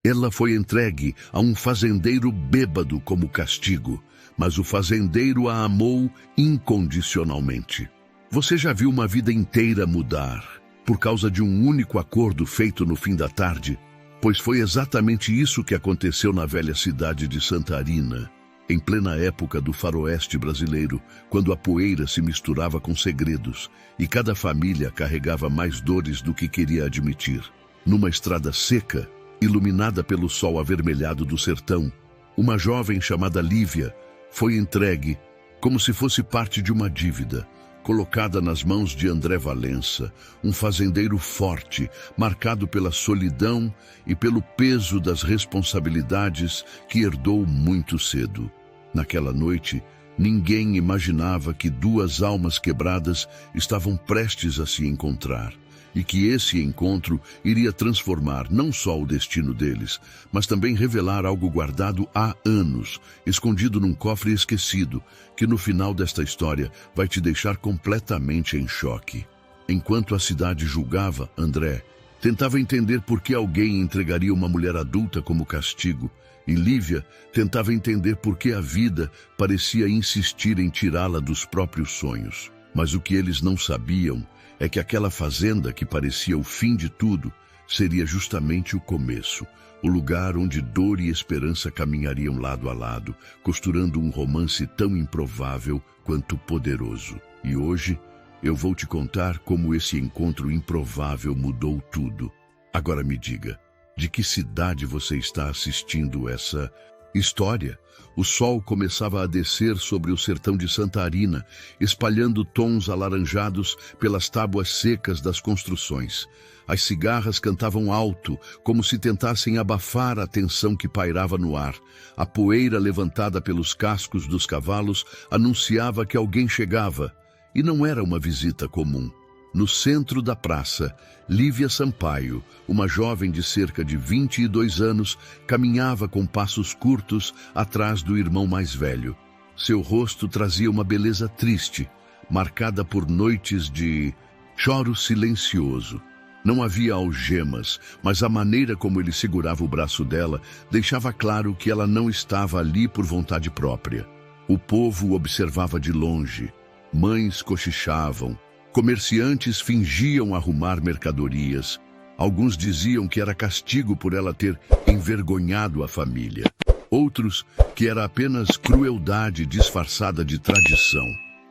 Ela foi entregue a um fazendeiro bêbado como castigo, mas o fazendeiro a amou incondicionalmente. Você já viu uma vida inteira mudar por causa de um único acordo feito no fim da tarde? Pois foi exatamente isso que aconteceu na velha cidade de Santarina, em plena época do faroeste brasileiro, quando a poeira se misturava com segredos e cada família carregava mais dores do que queria admitir. Numa estrada seca, iluminada pelo sol avermelhado do sertão, uma jovem chamada Lívia foi entregue como se fosse parte de uma dívida, colocada nas mãos de André Valença, um fazendeiro forte, marcado pela solidão e pelo peso das responsabilidades que herdou muito cedo. Naquela noite, ninguém imaginava que duas almas quebradas estavam prestes a se encontrar, e que esse encontro iria transformar não só o destino deles, mas também revelar algo guardado há anos, escondido num cofre esquecido, que no final desta história vai te deixar completamente em choque. Enquanto a cidade julgava André, tentava entender por que alguém entregaria uma mulher adulta como castigo, e Lívia tentava entender por que a vida parecia insistir em tirá-la dos próprios sonhos. Mas o que eles não sabiam é que aquela fazenda que parecia o fim de tudo seria justamente o começo, o lugar onde dor e esperança caminhariam lado a lado, costurando um romance tão improvável quanto poderoso. E hoje eu vou te contar como esse encontro improvável mudou tudo. Agora me diga, de que cidade você está assistindo essa história? O sol começava a descer sobre o sertão de Santarina, espalhando tons alaranjados pelas tábuas secas das construções. As cigarras cantavam alto, como se tentassem abafar a tensão que pairava no ar. A poeira levantada pelos cascos dos cavalos anunciava que alguém chegava, e não era uma visita comum. No centro da praça, Lívia Sampaio, uma jovem de cerca de 22 anos, caminhava com passos curtos atrás do irmão mais velho. Seu rosto trazia uma beleza triste, marcada por noites de choro silencioso. Não havia algemas, mas a maneira como ele segurava o braço dela deixava claro que ela não estava ali por vontade própria. O povo observava de longe. Mães cochichavam. Comerciantes fingiam arrumar mercadorias. Alguns diziam que era castigo por ela ter envergonhado a família. Outros que era apenas crueldade disfarçada de tradição.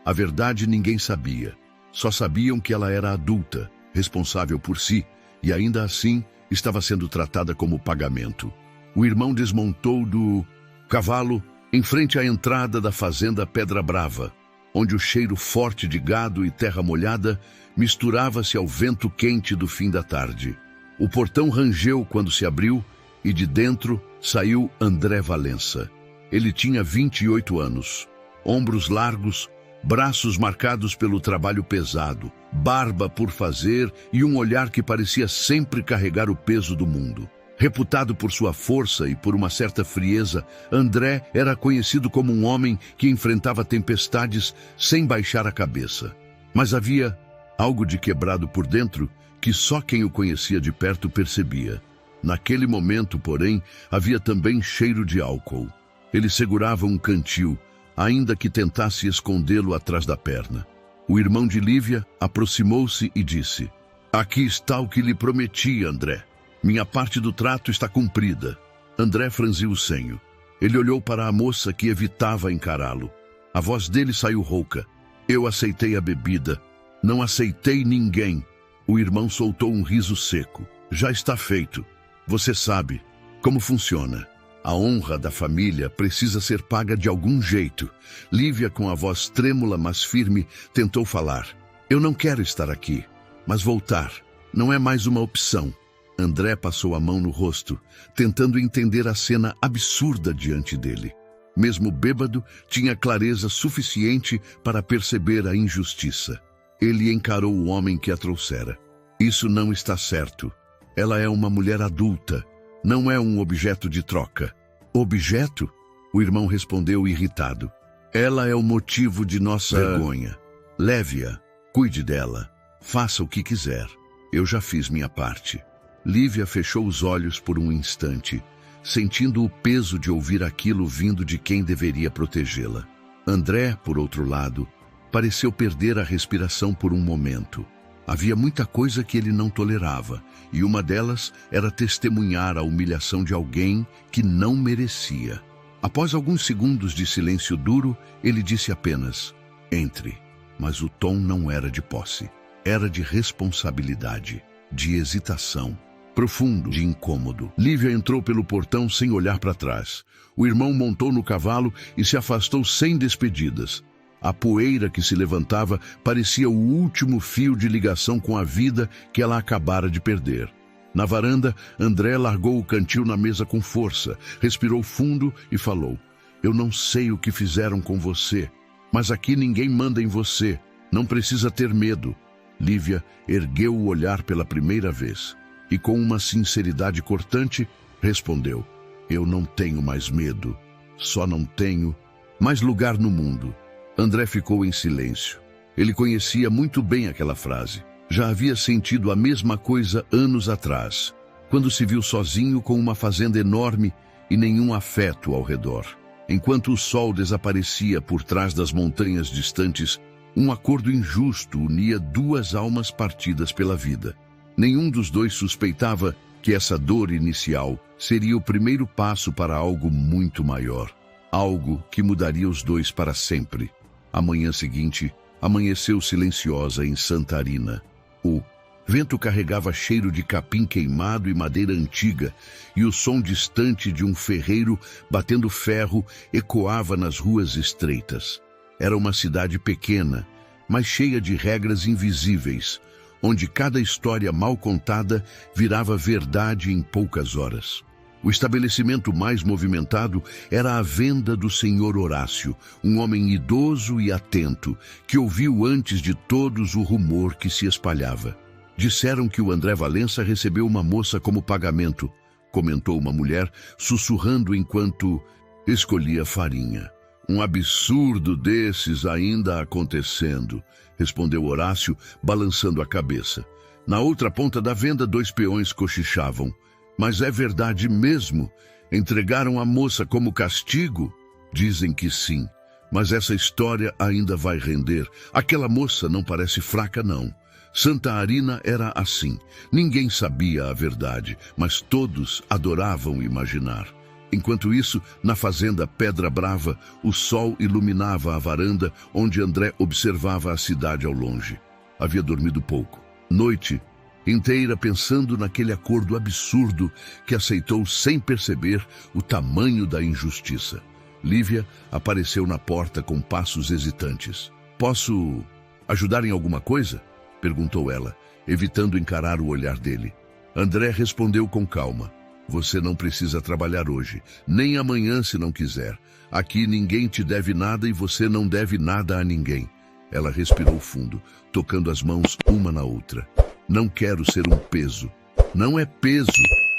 A verdade ninguém sabia. Só sabiam que ela era adulta, responsável por si, e ainda assim estava sendo tratada como pagamento. O irmão desmontou do cavalo em frente à entrada da fazenda Pedra Brava, onde o cheiro forte de gado e terra molhada misturava-se ao vento quente do fim da tarde. O portão rangeu quando se abriu e de dentro saiu André Valença. Ele tinha 28 anos, ombros largos, braços marcados pelo trabalho pesado, barba por fazer e um olhar que parecia sempre carregar o peso do mundo. Reputado por sua força e por uma certa frieza, André era conhecido como um homem que enfrentava tempestades sem baixar a cabeça. Mas havia algo de quebrado por dentro que só quem o conhecia de perto percebia. Naquele momento, porém, havia também cheiro de álcool. Ele segurava um cantil, ainda que tentasse escondê-lo atrás da perna. O irmão de Lívia aproximou-se e disse: "Aqui está o que lhe prometi, André. Minha parte do trato está cumprida." André franziu o senho. Ele olhou para a moça que evitava encará-lo. A voz dele saiu rouca. "Eu aceitei a bebida. Não aceitei ninguém." O irmão soltou um riso seco. "Já está feito. Você sabe como funciona. A honra da família precisa ser paga de algum jeito." Lívia, com a voz trêmula mas firme, tentou falar. "Eu não quero estar aqui, mas voltar não é mais uma opção." André passou a mão no rosto, tentando entender a cena absurda diante dele. Mesmo bêbado, tinha clareza suficiente para perceber a injustiça. Ele encarou o homem que a trouxera. "Isso não está certo. Ela é uma mulher adulta. Não é um objeto de troca." "Objeto?" O irmão respondeu irritado. "Ela é o motivo de nossa vergonha. Leve-a, cuide dela, faça o que quiser. Eu já fiz minha parte." Lívia fechou os olhos por um instante, sentindo o peso de ouvir aquilo vindo de quem deveria protegê-la. André, por outro lado, pareceu perder a respiração por um momento. Havia muita coisa que ele não tolerava, e uma delas era testemunhar a humilhação de alguém que não merecia. Após alguns segundos de silêncio duro, ele disse apenas: "Entre." Mas o tom não era de posse. Era de responsabilidade, de hesitação, profundo, de incômodo. Lívia entrou pelo portão sem olhar para trás. O irmão montou no cavalo e se afastou sem despedidas. A poeira que se levantava parecia o último fio de ligação com a vida que ela acabara de perder. Na varanda, André largou o cantil na mesa com força, respirou fundo e falou: "Eu não sei o que fizeram com você, mas aqui ninguém manda em você. Não precisa ter medo." Lívia ergueu o olhar pela primeira vez e, com uma sinceridade cortante, respondeu: "Eu não tenho mais medo, só não tenho mais lugar no mundo." André ficou em silêncio. Ele conhecia muito bem aquela frase. Já havia sentido a mesma coisa anos atrás, quando se viu sozinho com uma fazenda enorme e nenhum afeto ao redor. Enquanto o sol desaparecia por trás das montanhas distantes, um acordo injusto unia duas almas partidas pela vida. Nenhum dos dois suspeitava que essa dor inicial seria o primeiro passo para algo muito maior. Algo que mudaria os dois para sempre. A manhã seguinte, amanheceu silenciosa em Santarina. O vento carregava cheiro de capim queimado e madeira antiga, e o som distante de um ferreiro batendo ferro ecoava nas ruas estreitas. Era uma cidade pequena, mas cheia de regras invisíveis, onde cada história mal contada virava verdade em poucas horas. O estabelecimento mais movimentado era a venda do senhor Horácio, um homem idoso e atento, que ouviu antes de todos o rumor que se espalhava. "Disseram que o André Valença recebeu uma moça como pagamento", comentou uma mulher, sussurrando enquanto escolhia farinha. "Um absurdo desses ainda acontecendo", respondeu Horácio, balançando a cabeça. Na outra ponta da venda, dois peões cochichavam. "Mas é verdade mesmo? Entregaram a moça como castigo?" "Dizem que sim, mas essa história ainda vai render. Aquela moça não parece fraca, não. Santarina era assim. Ninguém sabia a verdade, mas todos adoravam imaginar." Enquanto isso, na fazenda Pedra Brava, o sol iluminava a varanda onde André observava a cidade ao longe. Havia dormido pouco. Noite inteira pensando naquele acordo absurdo que aceitou sem perceber o tamanho da injustiça. Lívia apareceu na porta com passos hesitantes. "Posso ajudar em alguma coisa?" perguntou ela, evitando encarar o olhar dele. André respondeu com calma: "Você não precisa trabalhar hoje, nem amanhã se não quiser. Aqui ninguém te deve nada e você não deve nada a ninguém." Ela respirou fundo, tocando as mãos uma na outra. "Não quero ser um peso." "Não é peso",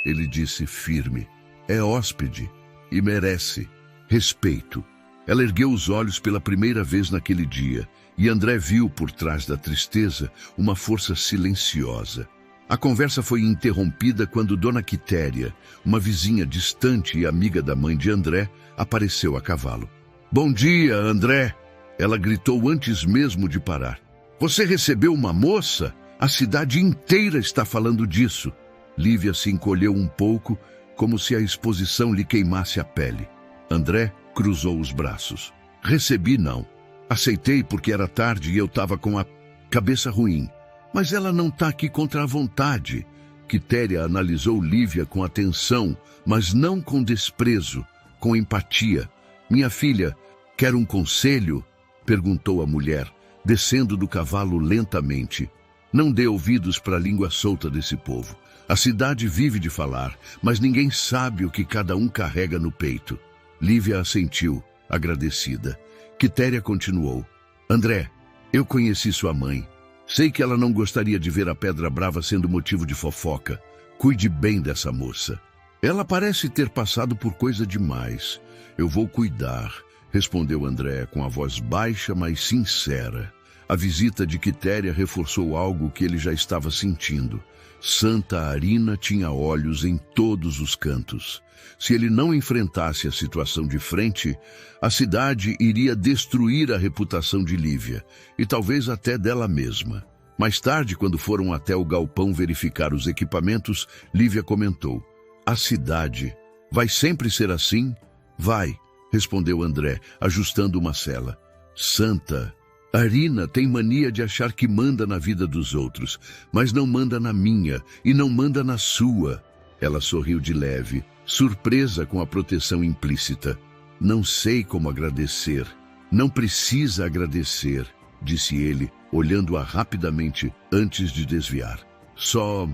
ele disse firme. "É hóspede e merece respeito." Ela ergueu os olhos pela primeira vez naquele dia, e André viu por trás da tristeza uma força silenciosa. A conversa foi interrompida quando Dona Quitéria, uma vizinha distante e amiga da mãe de André, apareceu a cavalo. "Bom dia, André!" Ela gritou antes mesmo de parar. "Você recebeu uma moça? A cidade inteira está falando disso." Lívia se encolheu um pouco, como se a exposição lhe queimasse a pele. André cruzou os braços. "Recebi, não. Aceitei porque era tarde e eu estava com a cabeça ruim. Mas ela não está aqui contra a vontade." Quitéria analisou Lívia com atenção, mas não com desprezo, com empatia. "Minha filha, quer um conselho?" perguntou a mulher, descendo do cavalo lentamente. "Não dê ouvidos para a língua solta desse povo. A cidade vive de falar, mas ninguém sabe o que cada um carrega no peito." Lívia assentiu, agradecida. Quitéria continuou: "André, eu conheci sua mãe. Sei que ela não gostaria de ver a Pedra Brava sendo motivo de fofoca. Cuide bem dessa moça. Ela parece ter passado por coisa demais. Eu vou cuidar", respondeu André com a voz baixa, mas sincera. A visita de Quitéria reforçou algo que ele já estava sentindo. Santa Arina tinha olhos em todos os cantos. Se ele não enfrentasse a situação de frente, a cidade iria destruir a reputação de Lívia, e talvez até dela mesma. Mais tarde, quando foram até o galpão verificar os equipamentos, Lívia comentou: "A cidade vai sempre ser assim?" "Vai", respondeu André, ajustando uma cela. "Santa Arina tem mania de achar que manda na vida dos outros, mas não manda na minha e não manda na sua." Ela sorriu de leve, surpresa com a proteção implícita. "Não sei como agradecer." "Não precisa agradecer", disse ele, olhando-a rapidamente antes de desviar. "Só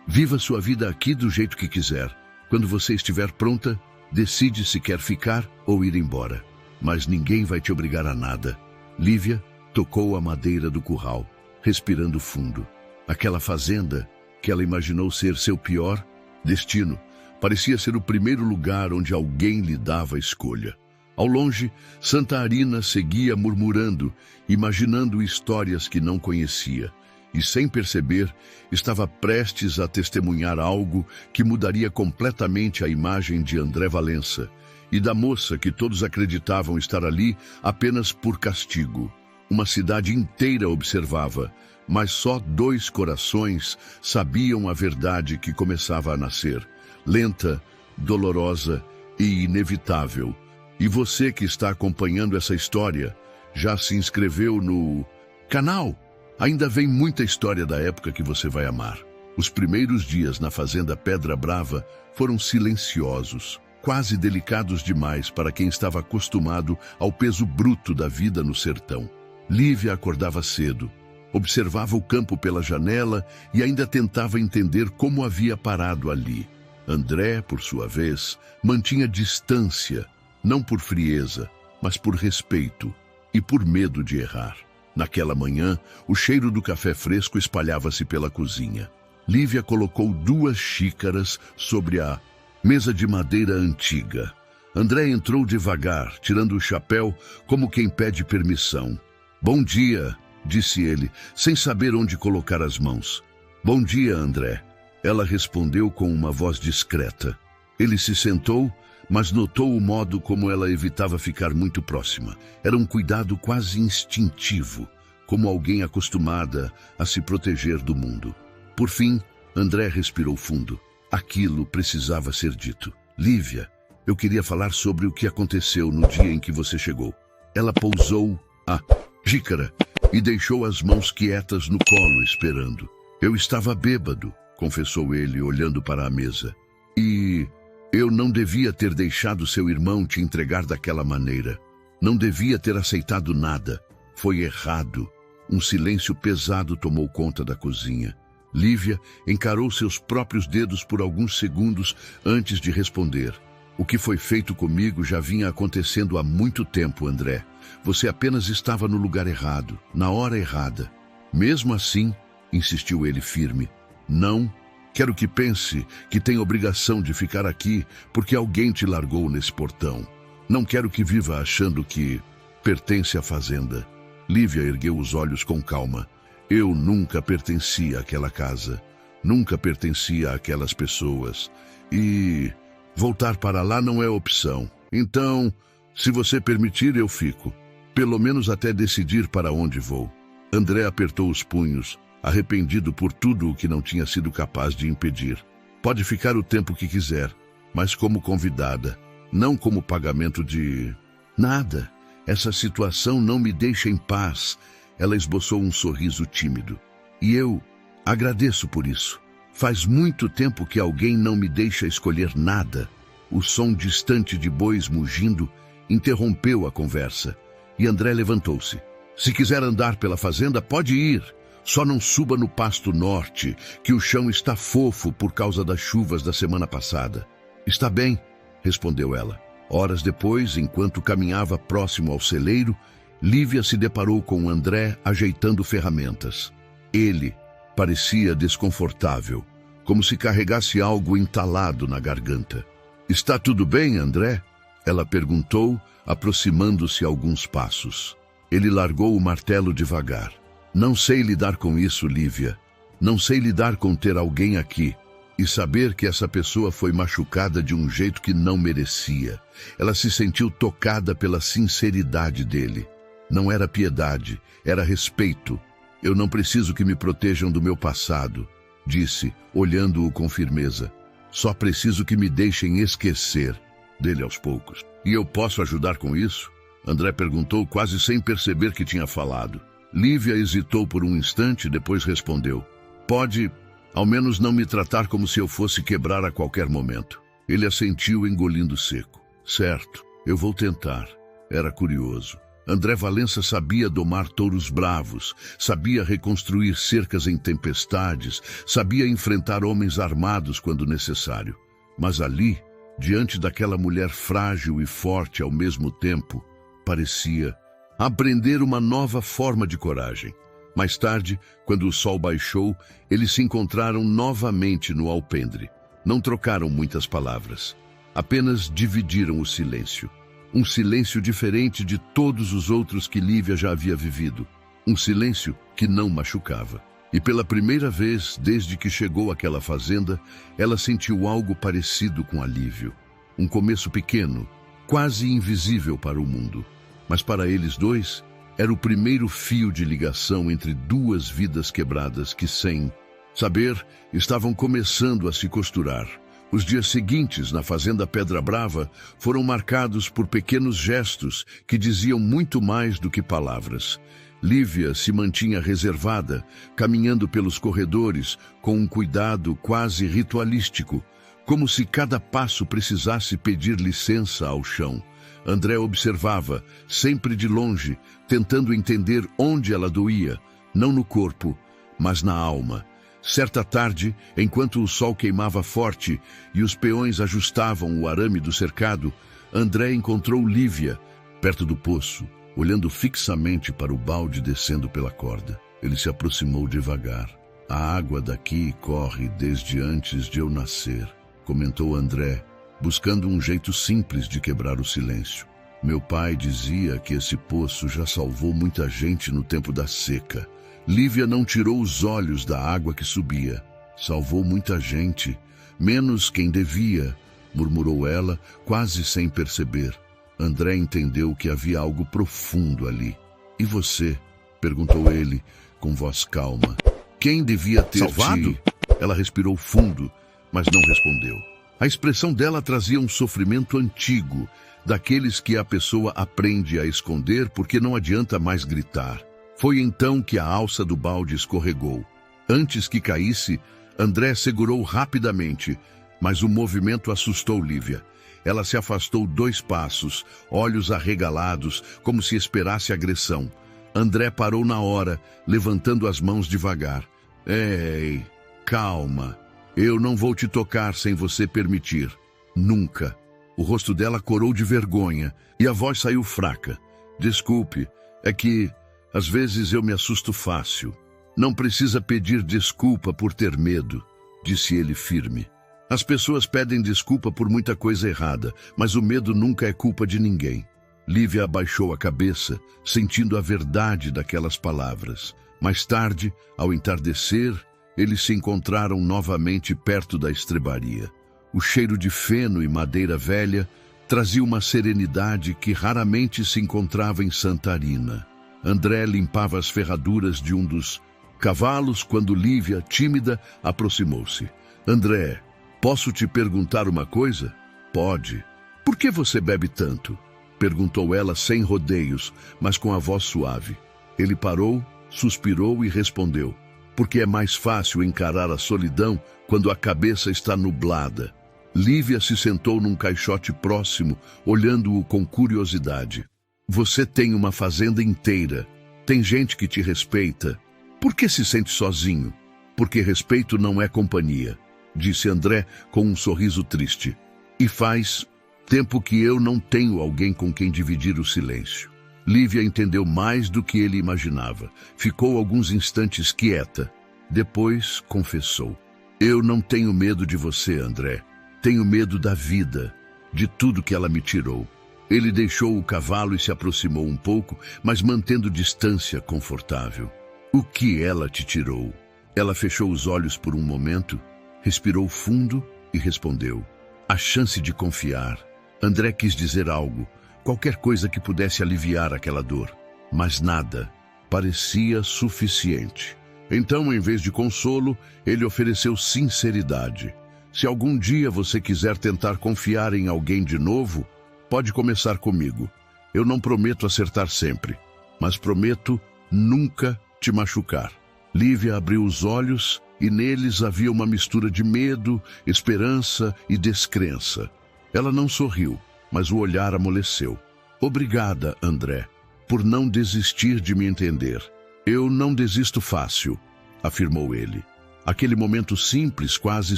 viva sua vida aqui do jeito que quiser. Quando você estiver pronta, decide se quer ficar ou ir embora. Mas ninguém vai te obrigar a nada." Lívia tocou a madeira do curral, respirando fundo. Aquela fazenda, que ela imaginou ser seu pior destino, parecia ser o primeiro lugar onde alguém lhe dava escolha. Ao longe, Santa Arina seguia murmurando, imaginando histórias que não conhecia, e sem perceber, estava prestes a testemunhar algo que mudaria completamente a imagem de André Valença e da moça que todos acreditavam estar ali apenas por castigo. Uma cidade inteira observava, mas só 2 corações sabiam a verdade que começava a nascer, lenta, dolorosa e inevitável. E você que está acompanhando essa história, já se inscreveu no canal? Ainda vem muita história da época que você vai amar. Os primeiros dias na fazenda Pedra Brava foram silenciosos, quase delicados demais para quem estava acostumado ao peso bruto da vida no sertão. Lívia acordava cedo, observava o campo pela janela e ainda tentava entender como havia parado ali. André, por sua vez, mantinha distância, não por frieza, mas por respeito e por medo de errar. Naquela manhã, o cheiro do café fresco espalhava-se pela cozinha. Lívia colocou 2 xícaras sobre a mesa de madeira antiga. André entrou devagar, tirando o chapéu como quem pede permissão. "Bom dia", disse ele, sem saber onde colocar as mãos. "Bom dia, André." Ela respondeu com uma voz discreta. Ele se sentou, mas notou o modo como ela evitava ficar muito próxima. Era um cuidado quase instintivo, como alguém acostumada a se proteger do mundo. Por fim, André respirou fundo. Aquilo precisava ser dito. "Lívia, eu queria falar sobre o que aconteceu no dia em que você chegou." Ela pousou a xícara e deixou as mãos quietas no colo, esperando. "Eu estava bêbado", confessou ele, olhando para a mesa. "E eu não devia ter deixado seu irmão te entregar daquela maneira. Não devia ter aceitado nada. Foi errado." Um silêncio pesado tomou conta da cozinha. Lívia encarou seus próprios dedos por alguns segundos antes de responder. "O que foi feito comigo já vinha acontecendo há muito tempo, André. Você apenas estava no lugar errado, na hora errada." "Mesmo assim", insistiu ele firme, "não quero que pense que tem obrigação de ficar aqui porque alguém te largou nesse portão. Não quero que viva achando que pertence à fazenda." Lívia ergueu os olhos com calma. "Eu nunca pertencia àquela casa. Nunca pertencia àquelas pessoas. E voltar para lá não é opção. Então, se você permitir, eu fico. Pelo menos até decidir para onde vou." André apertou os punhos, arrependido por tudo o que não tinha sido capaz de impedir. "Pode ficar o tempo que quiser, mas como convidada, não como pagamento de nada. Essa situação não me deixa em paz." Ela esboçou um sorriso tímido. "E eu agradeço por isso. Faz muito tempo que alguém não me deixa escolher nada." O som distante de bois mugindo interrompeu a conversa, e André levantou-se. "Se quiser andar pela fazenda, pode ir. Só não suba no pasto norte, que o chão está fofo por causa das chuvas da semana passada." "Está bem", respondeu ela. Horas depois, enquanto caminhava próximo ao celeiro, Lívia se deparou com André ajeitando ferramentas. Ele parecia desconfortável, como se carregasse algo entalado na garganta. "Está tudo bem, André?" ela perguntou, aproximando-se alguns passos. Ele largou o martelo devagar. Não sei lidar com isso, Lívia. Não sei lidar com ter alguém aqui e saber que essa pessoa foi machucada de um jeito que não merecia. Ela se sentiu tocada pela sinceridade dele. Não era piedade, era respeito. Eu não preciso que me protejam do meu passado, disse, olhando-o com firmeza. Só preciso que me deixem esquecer dele aos poucos. E eu posso ajudar com isso? André perguntou, quase sem perceber que tinha falado. Lívia hesitou por um instante, depois respondeu. Pode, ao menos não me tratar como se eu fosse quebrar a qualquer momento. Ele assentiu, engolindo seco. Certo, eu vou tentar. Era curioso. André Valença sabia domar touros bravos, sabia reconstruir cercas em tempestades, sabia enfrentar homens armados quando necessário. Mas ali, diante daquela mulher frágil e forte ao mesmo tempo, parecia aprender uma nova forma de coragem. Mais tarde, quando o sol baixou, eles se encontraram novamente no alpendre. Não trocaram muitas palavras, apenas dividiram o silêncio. Um silêncio diferente de todos os outros que Lívia já havia vivido. Um silêncio que não machucava. E pela primeira vez, desde que chegou àquela fazenda, ela sentiu algo parecido com alívio. Um começo pequeno, quase invisível para o mundo. Mas para eles dois, era o primeiro fio de ligação entre duas vidas quebradas que, sem saber, estavam começando a se costurar. Os dias seguintes, na fazenda Pedra Brava, foram marcados por pequenos gestos que diziam muito mais do que palavras. Lívia se mantinha reservada, caminhando pelos corredores com um cuidado quase ritualístico, como se cada passo precisasse pedir licença ao chão. André observava, sempre de longe, tentando entender onde ela doía, não no corpo, mas na alma. Certa tarde, enquanto o sol queimava forte e os peões ajustavam o arame do cercado, André encontrou Lívia, perto do poço, olhando fixamente para o balde descendo pela corda. Ele se aproximou devagar. A água daqui corre desde antes de eu nascer, comentou André, buscando um jeito simples de quebrar o silêncio. Meu pai dizia que esse poço já salvou muita gente no tempo da seca. Lívia não tirou os olhos da água que subia. Salvou muita gente, menos quem devia, murmurou ela, quase sem perceber. André entendeu que havia algo profundo ali. E você? Perguntou ele, com voz calma. Quem devia ter salvado? Ela respirou fundo, mas não respondeu. A expressão dela trazia um sofrimento antigo, daqueles que a pessoa aprende a esconder porque não adianta mais gritar. Foi então que a alça do balde escorregou. Antes que caísse, André segurou rapidamente, mas o movimento assustou Lívia. Ela se afastou 2 passos, olhos arregalados, como se esperasse agressão. André parou na hora, levantando as mãos devagar. Ei, calma. Eu não vou te tocar sem você permitir. Nunca. O rosto dela corou de vergonha e a voz saiu fraca. Desculpe, é que às vezes eu me assusto fácil. Não precisa pedir desculpa por ter medo, disse ele firme. As pessoas pedem desculpa por muita coisa errada, mas o medo nunca é culpa de ninguém. Lívia abaixou a cabeça, sentindo a verdade daquelas palavras. Mais tarde, ao entardecer, eles se encontraram novamente perto da estrebaria. O cheiro de feno e madeira velha trazia uma serenidade que raramente se encontrava em Santarina. André limpava as ferraduras de um dos cavalos quando Lívia, tímida, aproximou-se. André, posso te perguntar uma coisa? Pode. Por que você bebe tanto? Perguntou ela sem rodeios, mas com a voz suave. Ele parou, suspirou e respondeu. Porque é mais fácil encarar a solidão quando a cabeça está nublada. Lívia se sentou num caixote próximo, olhando-o com curiosidade. Você tem uma fazenda inteira. Tem gente que te respeita. Por que se sente sozinho? Porque respeito não é companhia, disse André com um sorriso triste. E faz tempo que eu não tenho alguém com quem dividir o silêncio. Lívia entendeu mais do que ele imaginava. Ficou alguns instantes quieta. Depois confessou. Eu não tenho medo de você, André. Tenho medo da vida, de tudo que ela me tirou. Ele deixou o cavalo e se aproximou um pouco, mas mantendo distância confortável. O que ela te tirou? Ela fechou os olhos por um momento, respirou fundo e respondeu. A chance de confiar. André quis dizer algo, qualquer coisa que pudesse aliviar aquela dor. Mas nada parecia suficiente. Então, em vez de consolo, ele ofereceu sinceridade. Se algum dia você quiser tentar confiar em alguém de novo, pode começar comigo. Eu não prometo acertar sempre, mas prometo nunca te machucar. Lívia abriu os olhos e neles havia uma mistura de medo, esperança e descrença. Ela não sorriu, mas o olhar amoleceu. Obrigada, André, por não desistir de me entender. Eu não desisto fácil, afirmou ele. Aquele momento simples, quase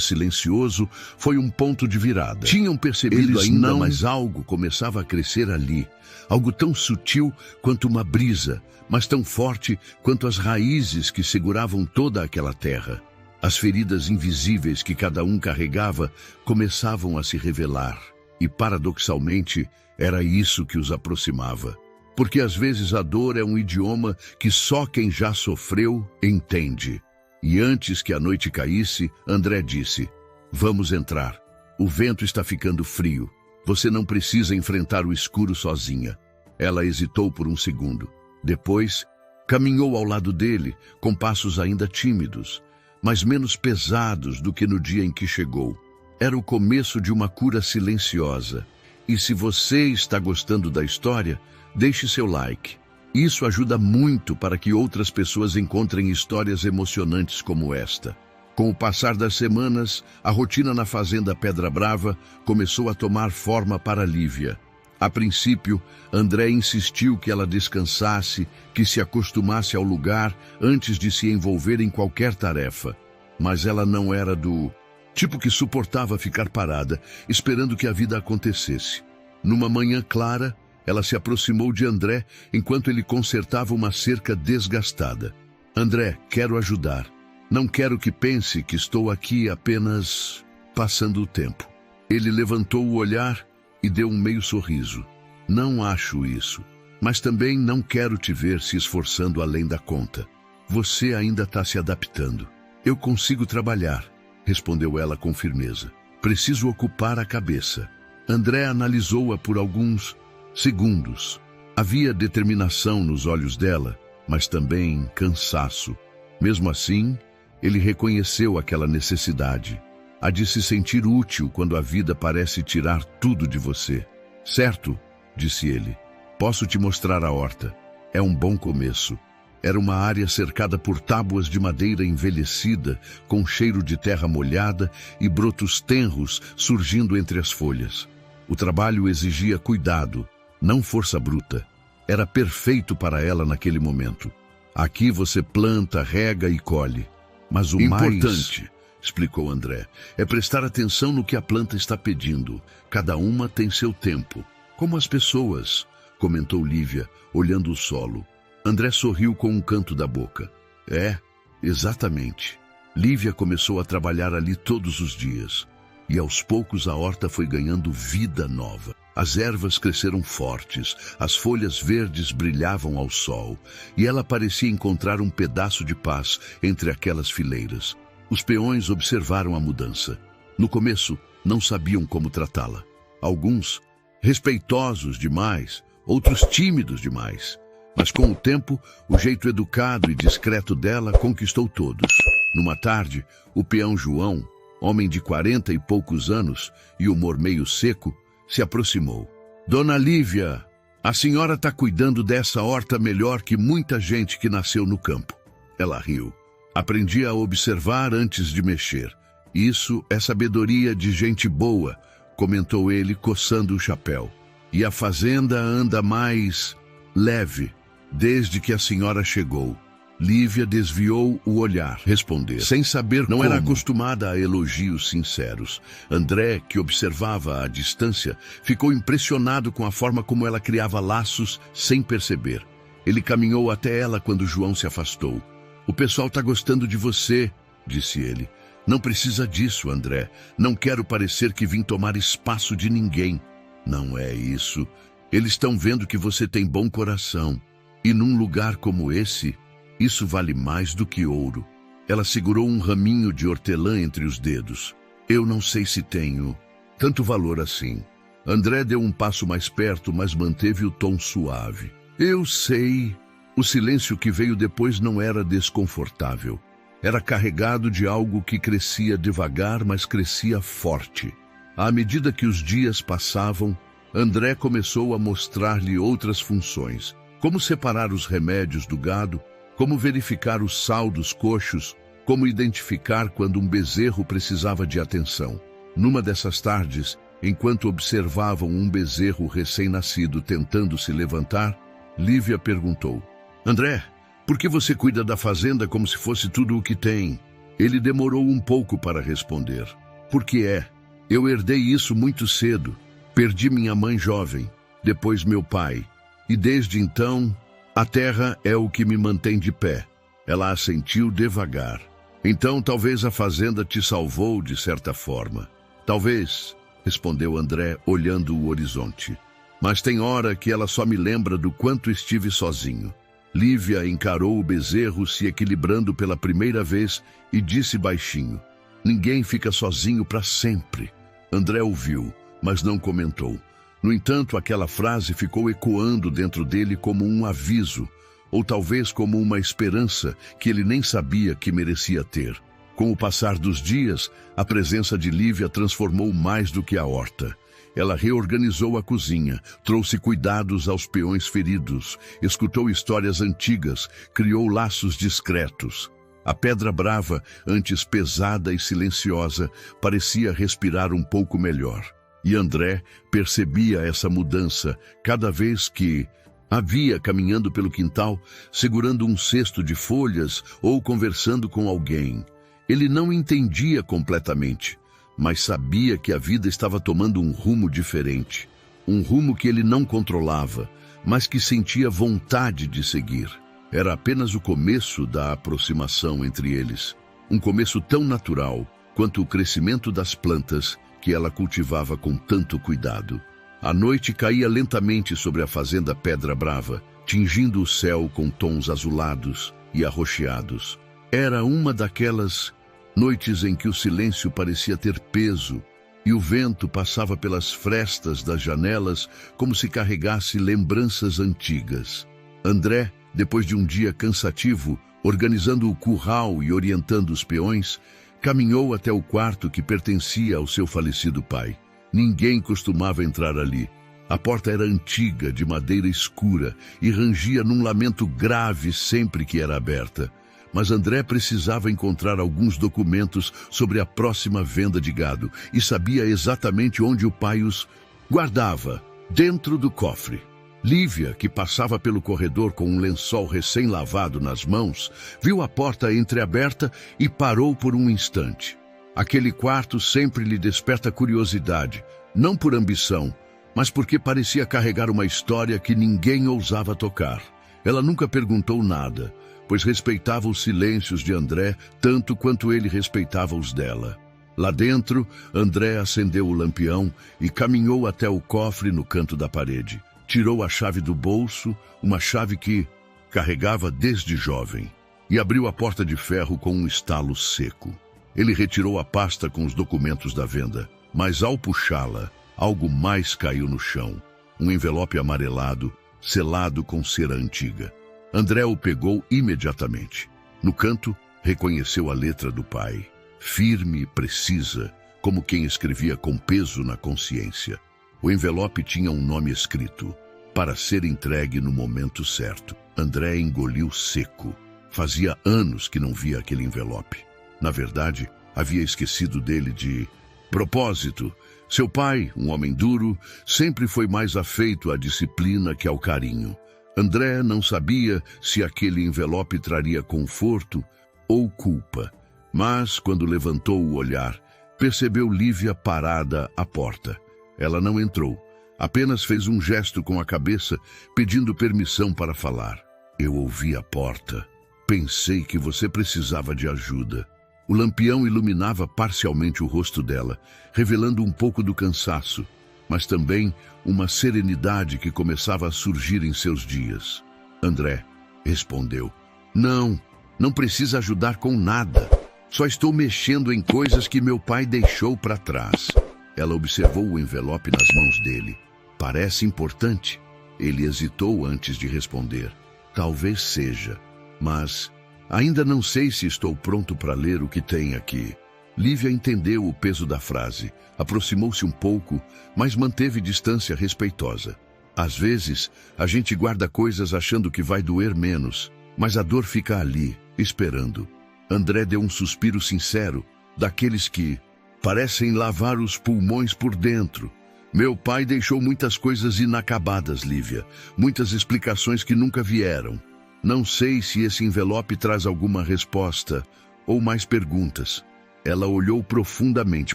silencioso, foi um ponto de virada. Tinham percebido ainda, mas algo começava a crescer ali. Algo tão sutil quanto uma brisa, mas tão forte quanto as raízes que seguravam toda aquela terra. As feridas invisíveis que cada um carregava começavam a se revelar. E, paradoxalmente, era isso que os aproximava. Porque às vezes a dor é um idioma que só quem já sofreu entende. E antes que a noite caísse, André disse, vamos entrar. O vento está ficando frio. Você não precisa enfrentar o escuro sozinha. Ela hesitou por um segundo. Depois, caminhou ao lado dele, com passos ainda tímidos, mas menos pesados do que no dia em que chegou. Era o começo de uma cura silenciosa. E se você está gostando da história, deixe seu like. Isso ajuda muito para que outras pessoas encontrem histórias emocionantes como esta. Com o passar das semanas, a rotina na fazenda Pedra Brava começou a tomar forma para Lívia. A princípio, André insistiu que ela descansasse, que se acostumasse ao lugar antes de se envolver em qualquer tarefa. Mas ela não era do tipo que suportava ficar parada, esperando que a vida acontecesse. Numa manhã clara, ela se aproximou de André enquanto ele consertava uma cerca desgastada. André, quero ajudar. Não quero que pense que estou aqui apenas passando o tempo. Ele levantou o olhar e deu um meio sorriso. Não acho isso, mas também não quero te ver se esforçando além da conta. Você ainda está se adaptando. Eu consigo trabalhar, respondeu ela com firmeza. Preciso ocupar a cabeça. André analisou-a por alguns segundos. Havia determinação nos olhos dela, mas também cansaço. Mesmo assim, ele reconheceu aquela necessidade, a de se sentir útil quando a vida parece tirar tudo de você. Certo, disse ele. Posso te mostrar a horta. É um bom começo. Era uma área cercada por tábuas de madeira envelhecida, com cheiro de terra molhada e brotos tenros surgindo entre as folhas. O trabalho exigia cuidado, não força bruta. Era perfeito para ela naquele momento. Aqui você planta, rega e colhe. Mas o importante, explicou André, é prestar atenção no que a planta está pedindo. Cada uma tem seu tempo. Como as pessoas, comentou Lívia, olhando o solo. André sorriu com um canto da boca. É, exatamente. Lívia começou a trabalhar ali todos os dias. E aos poucos a horta foi ganhando vida nova. As ervas cresceram fortes, as folhas verdes brilhavam ao sol, e ela parecia encontrar um pedaço de paz entre aquelas fileiras. Os peões observaram a mudança. No começo, não sabiam como tratá-la. Alguns, respeitosos demais, outros tímidos demais. Mas com o tempo, o jeito educado e discreto dela conquistou todos. Numa tarde, o peão João, homem de 40 e poucos anos e humor meio seco, se aproximou. Dona Lívia, a senhora está cuidando dessa horta melhor que muita gente que nasceu no campo. Ela riu. Aprendi a observar antes de mexer. Isso é sabedoria de gente boa, comentou ele, coçando o chapéu. E a fazenda anda mais leve desde que a senhora chegou. Lívia desviou o olhar, respondeu, sem saber como. Não era acostumada a elogios sinceros. André, que observava à distância, ficou impressionado com a forma como ela criava laços sem perceber. Ele caminhou até ela quando João se afastou. O pessoal está gostando de você, disse ele. Não precisa disso, André. Não quero parecer que vim tomar espaço de ninguém. Não é isso. Eles estão vendo que você tem bom coração. E num lugar como esse, Isso vale mais do que ouro. Ela segurou um raminho de hortelã entre os dedos. Eu não sei se tenho tanto valor assim. André deu um passo mais perto, mas manteve o tom suave. Eu sei. O silêncio que veio depois não era desconfortável. Era carregado de algo que crescia devagar, mas crescia forte. À medida que os dias passavam, André começou a mostrar-lhe outras funções, como separar os remédios do gado, como verificar os saldos coxos, como identificar quando um bezerro precisava de atenção. Numa dessas tardes, enquanto observavam um bezerro recém-nascido tentando se levantar, Lívia perguntou: André, por que você cuida da fazenda como se fosse tudo o que tem? Ele demorou um pouco para responder. Porque eu herdei isso muito cedo. Perdi minha mãe jovem, depois meu pai. E desde então, a terra é o que me mantém de pé. Ela assentiu devagar. Então talvez a fazenda te salvou de certa forma. Talvez, respondeu André, olhando o horizonte. Mas tem hora que ela só me lembra do quanto estive sozinho. Lívia encarou o bezerro se equilibrando pela primeira vez e disse baixinho: Ninguém fica sozinho para sempre. André ouviu, mas não comentou. No entanto, aquela frase ficou ecoando dentro dele como um aviso, ou talvez como uma esperança que ele nem sabia que merecia ter. Com o passar dos dias, a presença de Lívia transformou mais do que a horta. Ela reorganizou a cozinha, trouxe cuidados aos peões feridos, escutou histórias antigas, criou laços discretos. A pedra brava, antes pesada e silenciosa, parecia respirar um pouco melhor. E André percebia essa mudança cada vez que a via caminhando pelo quintal, segurando um cesto de folhas ou conversando com alguém. Ele não entendia completamente, mas sabia que a vida estava tomando um rumo diferente. Um rumo que ele não controlava, mas que sentia vontade de seguir. Era apenas o começo da aproximação entre eles. Um começo tão natural quanto o crescimento das plantas que ela cultivava com tanto cuidado. A noite caía lentamente sobre a fazenda Pedra Brava, tingindo o céu com tons azulados e arroxeados. Era uma daquelas noites em que o silêncio parecia ter peso e o vento passava pelas frestas das janelas como se carregasse lembranças antigas. André, depois de um dia cansativo, organizando o curral e orientando os peões, caminhou até o quarto que pertencia ao seu falecido pai. Ninguém costumava entrar ali. A porta era antiga, de madeira escura, e rangia num lamento grave sempre que era aberta. Mas André precisava encontrar alguns documentos sobre a próxima venda de gado e sabia exatamente onde o pai os guardava, dentro do cofre. Lívia, que passava pelo corredor com um lençol recém-lavado nas mãos, viu a porta entreaberta e parou por um instante. Aquele quarto sempre lhe desperta curiosidade, não por ambição, mas porque parecia carregar uma história que ninguém ousava tocar. Ela nunca perguntou nada, pois respeitava os silêncios de André tanto quanto ele respeitava os dela. Lá dentro, André acendeu o lampião e caminhou até o cofre no canto da parede. Tirou a chave do bolso, uma chave que carregava desde jovem, e abriu a porta de ferro com um estalo seco. Ele retirou a pasta com os documentos da venda, mas ao puxá-la, algo mais caiu no chão. Um envelope amarelado, selado com cera antiga. André o pegou imediatamente. No canto, reconheceu a letra do pai, firme e precisa, como quem escrevia com peso na consciência. O envelope tinha um nome escrito: para ser entregue no momento certo. André engoliu seco. Fazia anos que não via aquele envelope. Na verdade, havia esquecido dele de propósito. Seu pai, um homem duro, sempre foi mais afeito à disciplina que ao carinho. André não sabia se aquele envelope traria conforto ou culpa, mas quando levantou o olhar, percebeu Lívia parada à porta. Ela não entrou, apenas fez um gesto com a cabeça, pedindo permissão para falar. Eu ouvi a porta. Pensei que você precisava de ajuda. O lampião iluminava parcialmente o rosto dela, revelando um pouco do cansaço, mas também uma serenidade que começava a surgir em seus dias. André respondeu: Não, não precisa ajudar com nada. Só estou mexendo em coisas que meu pai deixou para trás. Ela observou o envelope nas mãos dele. Parece importante. Ele hesitou antes de responder. Talvez seja, mas ainda não sei se estou pronto para ler o que tem aqui. Lívia entendeu o peso da frase, aproximou-se um pouco, mas manteve distância respeitosa. Às vezes, a gente guarda coisas achando que vai doer menos, mas a dor fica ali, esperando. André deu um suspiro sincero, daqueles que parecem lavar os pulmões por dentro. Meu pai deixou muitas coisas inacabadas, Lívia, muitas explicações que nunca vieram. Não sei se esse envelope traz alguma resposta ou mais perguntas. Ela olhou profundamente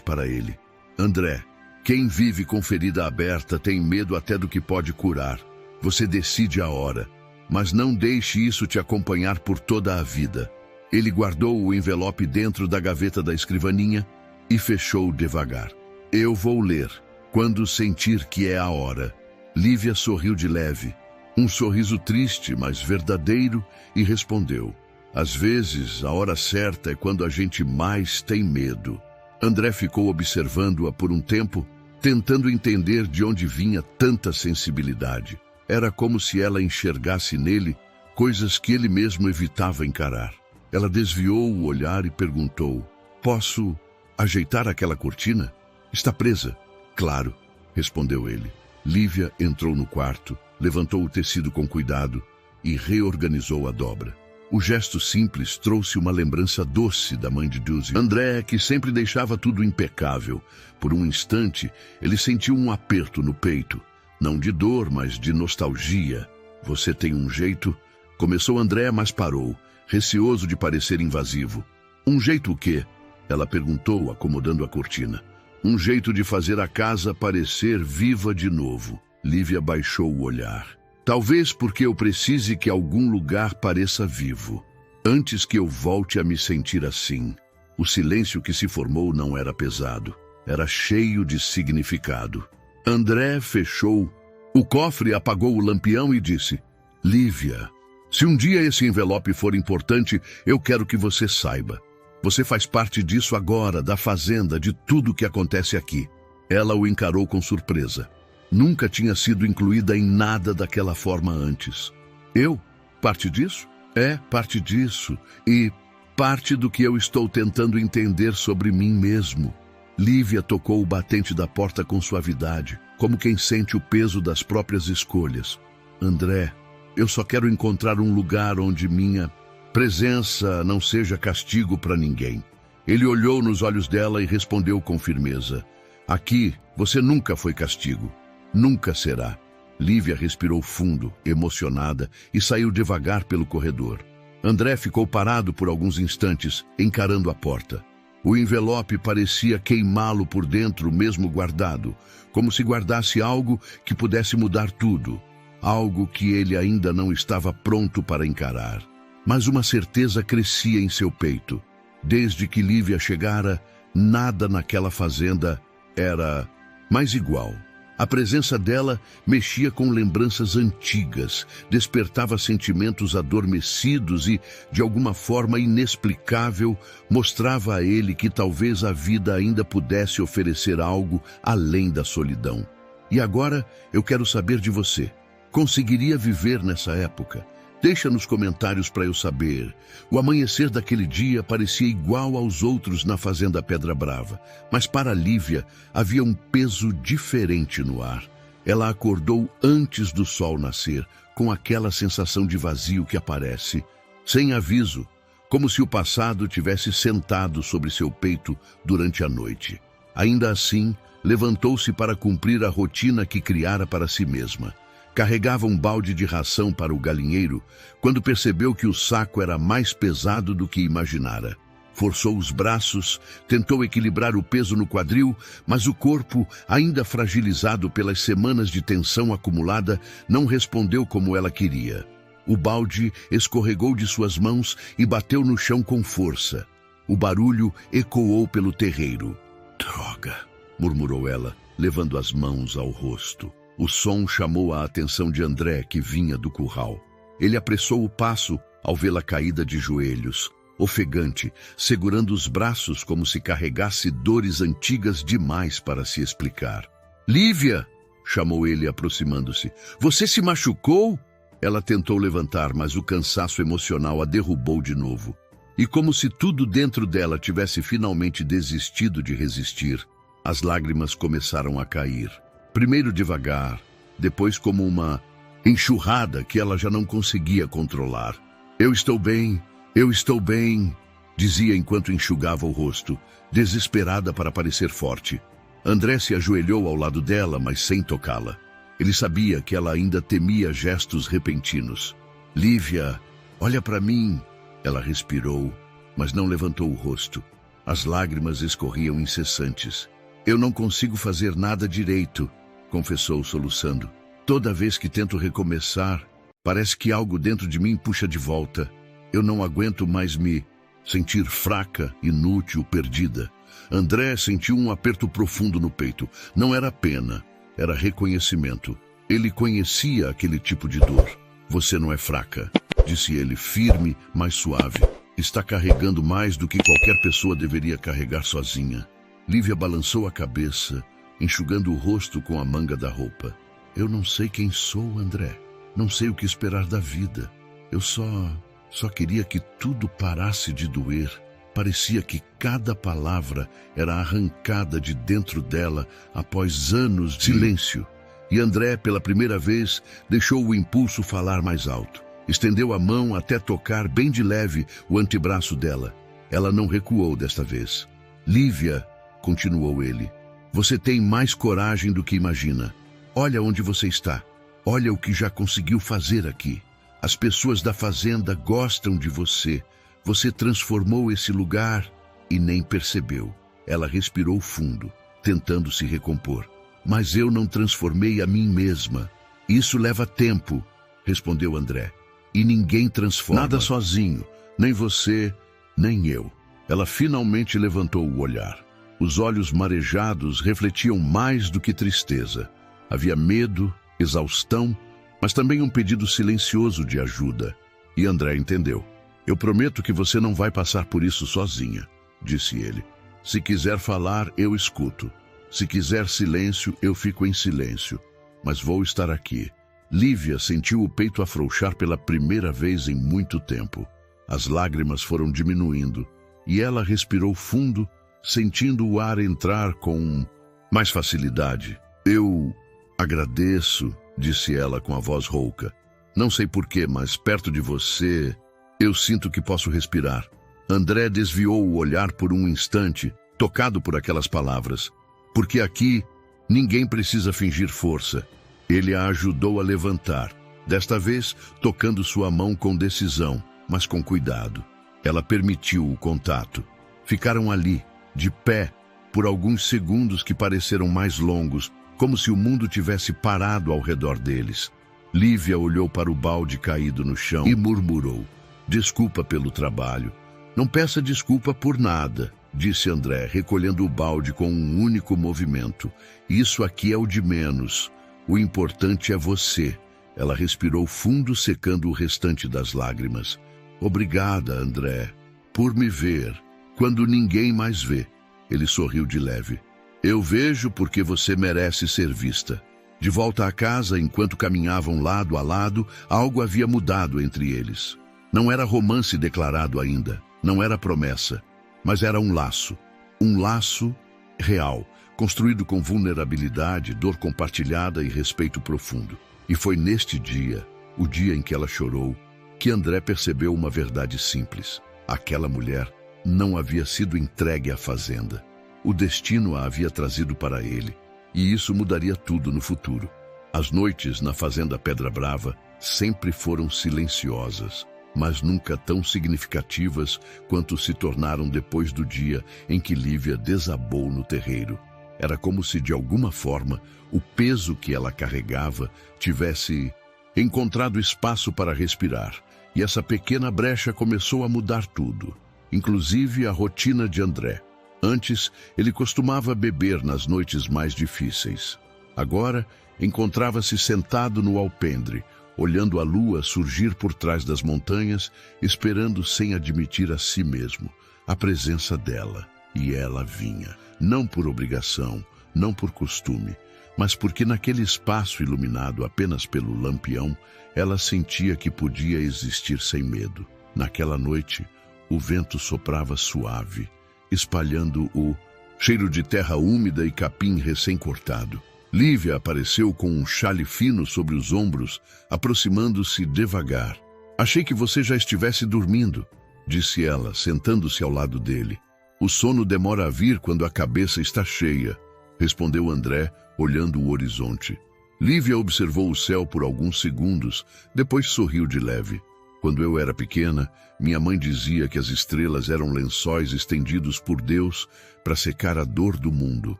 para ele. André, quem vive com ferida aberta tem medo até do que pode curar. Você decide a hora, mas não deixe isso te acompanhar por toda a vida. Ele guardou o envelope dentro da gaveta da escrivaninha e fechou devagar. Eu vou ler, quando sentir que é a hora. Lívia sorriu de leve, um sorriso triste, mas verdadeiro, e respondeu. Às vezes, a hora certa é quando a gente mais tem medo. André ficou observando-a por um tempo, tentando entender de onde vinha tanta sensibilidade. Era como se ela enxergasse nele coisas que ele mesmo evitava encarar. Ela desviou o olhar e perguntou, posso ajeitar aquela cortina? Está presa. Claro, respondeu ele. Lívia entrou no quarto, levantou o tecido com cuidado e reorganizou a dobra. O gesto simples trouxe uma lembrança doce da mãe de Dulcie. André, que sempre deixava tudo impecável. Por um instante, ele sentiu um aperto no peito. Não de dor, mas de nostalgia. Você tem um jeito... Começou André, mas parou, receoso de parecer invasivo. Um jeito o quê? Ela perguntou, acomodando a cortina. Um jeito de fazer a casa parecer viva de novo. Lívia baixou o olhar. Talvez porque eu precise que algum lugar pareça vivo. Antes que eu volte a me sentir assim. O silêncio que se formou não era pesado. Era cheio de significado. André fechou o cofre, apagou o lampião e disse, Lívia, se um dia esse envelope for importante, eu quero que você saiba. Você faz parte disso agora, da fazenda, de tudo que acontece aqui. Ela o encarou com surpresa. Nunca tinha sido incluída em nada daquela forma antes. Eu? Parte disso? É, parte disso. E parte do que eu estou tentando entender sobre mim mesmo. Lívia tocou o batente da porta com suavidade, como quem sente o peso das próprias escolhas. André, eu só quero encontrar um lugar onde minha presença não seja castigo para ninguém. Ele olhou nos olhos dela e respondeu com firmeza. Aqui, você nunca foi castigo. Nunca será. Lívia respirou fundo, emocionada, e saiu devagar pelo corredor. André ficou parado por alguns instantes, encarando a porta. O envelope parecia queimá-lo por dentro, mesmo guardado, como se guardasse algo que pudesse mudar tudo, algo que ele ainda não estava pronto para encarar. Mas uma certeza crescia em seu peito. Desde que Lívia chegara, nada naquela fazenda era mais igual. A presença dela mexia com lembranças antigas, despertava sentimentos adormecidos e, de alguma forma inexplicável, mostrava a ele que talvez a vida ainda pudesse oferecer algo além da solidão. E agora eu quero saber de você. Conseguiria viver nessa época? Deixa nos comentários para eu saber. O amanhecer daquele dia parecia igual aos outros na fazenda Pedra Brava, mas para Lívia havia um peso diferente no ar. Ela acordou antes do sol nascer, com aquela sensação de vazio que aparece, sem aviso, como se o passado tivesse sentado sobre seu peito durante a noite. Ainda assim, levantou-se para cumprir a rotina que criara para si mesma. Carregava um balde de ração para o galinheiro quando percebeu que o saco era mais pesado do que imaginara. Forçou os braços, tentou equilibrar o peso no quadril, mas o corpo, ainda fragilizado pelas semanas de tensão acumulada, não respondeu como ela queria. O balde escorregou de suas mãos e bateu no chão com força. O barulho ecoou pelo terreiro. Droga, murmurou ela, levando as mãos ao rosto. O som chamou a atenção de André, que vinha do curral. Ele apressou o passo, ao vê-la caída de joelhos, ofegante, segurando os braços como se carregasse dores antigas demais para se explicar. "Lívia!" chamou ele, aproximando-se. "Você se machucou?" Ela tentou levantar, mas o cansaço emocional a derrubou de novo. E como se tudo dentro dela tivesse finalmente desistido de resistir, as lágrimas começaram a cair. Primeiro devagar, depois como uma enxurrada que ela já não conseguia controlar. Eu estou bem, dizia enquanto enxugava o rosto, desesperada para parecer forte. André se ajoelhou ao lado dela, mas sem tocá-la. Ele sabia que ela ainda temia gestos repentinos. "Lívia, olha para mim." Ela respirou, mas não levantou o rosto. As lágrimas escorriam incessantes. "Eu não consigo fazer nada direito", confessou soluçando. "Toda vez que tento recomeçar, parece que algo dentro de mim puxa de volta. Eu não aguento mais me sentir fraca, inútil, perdida." André sentiu um aperto profundo no peito. Não era pena, era reconhecimento. Ele conhecia aquele tipo de dor. "Você não é fraca", disse ele, firme, mas suave. "Está carregando mais do que qualquer pessoa deveria carregar sozinha." Lívia balançou a cabeça, enxugando o rosto com a manga da roupa. "Eu não sei quem sou, André. Não sei o que esperar da vida. Eu só queria que tudo parasse de doer." Parecia que cada palavra era arrancada de dentro dela após anos de silêncio. E André, pela primeira vez, deixou o impulso falar mais alto. Estendeu a mão até tocar bem de leve o antebraço dela. Ela não recuou desta vez. "Lívia", continuou ele, "você tem mais coragem do que imagina. Olha onde você está. Olha o que já conseguiu fazer aqui. As pessoas da fazenda gostam de você. Você transformou esse lugar e nem percebeu." Ela respirou fundo, tentando se recompor. "Mas eu não transformei a mim mesma. Isso leva tempo", respondeu André. "E ninguém transforma. Nada sozinho, nem você, nem eu." Ela finalmente levantou o olhar. Os olhos marejados refletiam mais do que tristeza. Havia medo, exaustão, mas também um pedido silencioso de ajuda. E André entendeu. "Eu prometo que você não vai passar por isso sozinha", disse ele. "Se quiser falar, eu escuto. Se quiser silêncio, eu fico em silêncio. Mas vou estar aqui." Lívia sentiu o peito afrouxar pela primeira vez em muito tempo. As lágrimas foram diminuindo e ela respirou fundo, sentindo o ar entrar com mais facilidade. "Eu agradeço", disse ela com a voz rouca. "Não sei porquê, mas perto de você, eu sinto que posso respirar." André desviou o olhar por um instante, tocado por aquelas palavras. "Porque aqui, ninguém precisa fingir força." Ele a ajudou a levantar, desta vez tocando sua mão com decisão, mas com cuidado. Ela permitiu o contato. Ficaram ali, de pé, por alguns segundos que pareceram mais longos, como se o mundo tivesse parado ao redor deles. Lívia olhou para o balde caído no chão e murmurou: "Desculpa pelo trabalho." "Não peça desculpa por nada", disse André, recolhendo o balde com um único movimento. "Isso aqui é o de menos. O importante é você." Ela respirou fundo, secando o restante das lágrimas. "Obrigada, André, por me ver, quando ninguém mais vê." Ele sorriu de leve. "Eu vejo porque você merece ser vista." De volta à casa, enquanto caminhavam lado a lado, algo havia mudado entre eles. Não era romance declarado ainda, não era promessa, mas era um laço real, construído com vulnerabilidade, dor compartilhada e respeito profundo. E foi neste dia, o dia em que ela chorou, que André percebeu uma verdade simples. Aquela mulher não havia sido entregue à fazenda. O destino a havia trazido para ele, e isso mudaria tudo no futuro. As noites na fazenda Pedra Brava sempre foram silenciosas, mas nunca tão significativas quanto se tornaram depois do dia em que Lívia desabou no terreiro. Era como se, de alguma forma, o peso que ela carregava tivesse encontrado espaço para respirar, e essa pequena brecha começou a mudar tudo, inclusive a rotina de André. Antes, ele costumava beber nas noites mais difíceis. Agora, encontrava-se sentado no alpendre, olhando a lua surgir por trás das montanhas, esperando sem admitir a si mesmo a presença dela. E ela vinha, não por obrigação, não por costume, mas porque naquele espaço iluminado apenas pelo lampião, ela sentia que podia existir sem medo. Naquela noite, o vento soprava suave, espalhando o cheiro de terra úmida e capim recém-cortado. Lívia apareceu com um xale fino sobre os ombros, aproximando-se devagar. "Achei que você já estivesse dormindo", disse ela, sentando-se ao lado dele. "O sono demora a vir quando a cabeça está cheia", respondeu André, olhando o horizonte. Lívia observou o céu por alguns segundos, depois sorriu de leve. "Quando eu era pequena, minha mãe dizia que as estrelas eram lençóis estendidos por Deus para secar a dor do mundo."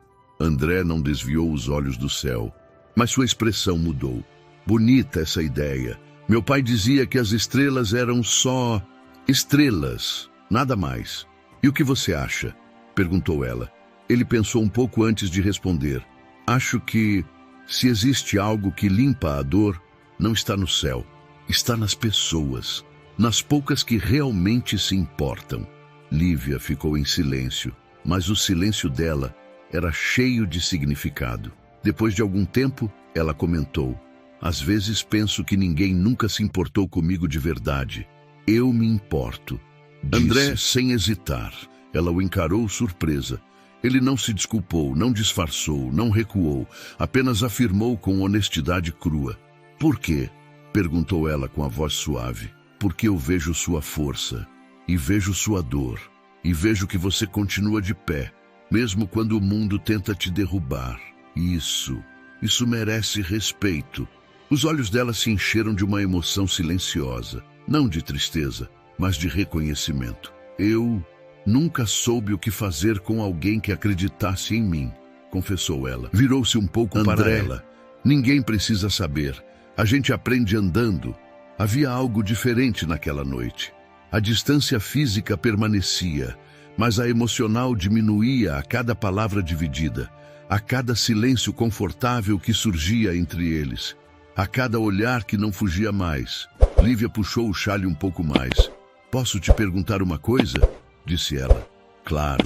André não desviou os olhos do céu, mas sua expressão mudou. "Bonita essa ideia. Meu pai dizia que as estrelas eram só estrelas, nada mais." "E o que você acha?" perguntou ela. Ele pensou um pouco antes de responder. "Acho que, se existe algo que limpa a dor, não está no céu. Está nas pessoas, nas poucas que realmente se importam." Lívia ficou em silêncio, mas o silêncio dela era cheio de significado. Depois de algum tempo, ela comentou: "Às vezes penso que ninguém nunca se importou comigo de verdade. Eu me importo." André, sem hesitar, ela o encarou surpresa. Ele não se desculpou, não disfarçou, não recuou, apenas afirmou com honestidade crua. "Por quê?" perguntou ela com a voz suave. "Porque eu vejo sua força, e vejo sua dor, e vejo que você continua de pé, mesmo quando o mundo tenta te derrubar. Isso merece respeito." Os olhos dela se encheram de uma emoção silenciosa, não de tristeza, mas de reconhecimento. "Eu nunca soube o que fazer com alguém que acreditasse em mim", confessou ela. Virou-se um pouco para ela. "Ninguém precisa saber. A gente aprende andando." Havia algo diferente naquela noite. A distância física permanecia, mas a emocional diminuía a cada palavra dividida, a cada silêncio confortável que surgia entre eles, a cada olhar que não fugia mais. Lívia puxou o xale um pouco mais. "Posso te perguntar uma coisa?" disse ela. "Claro.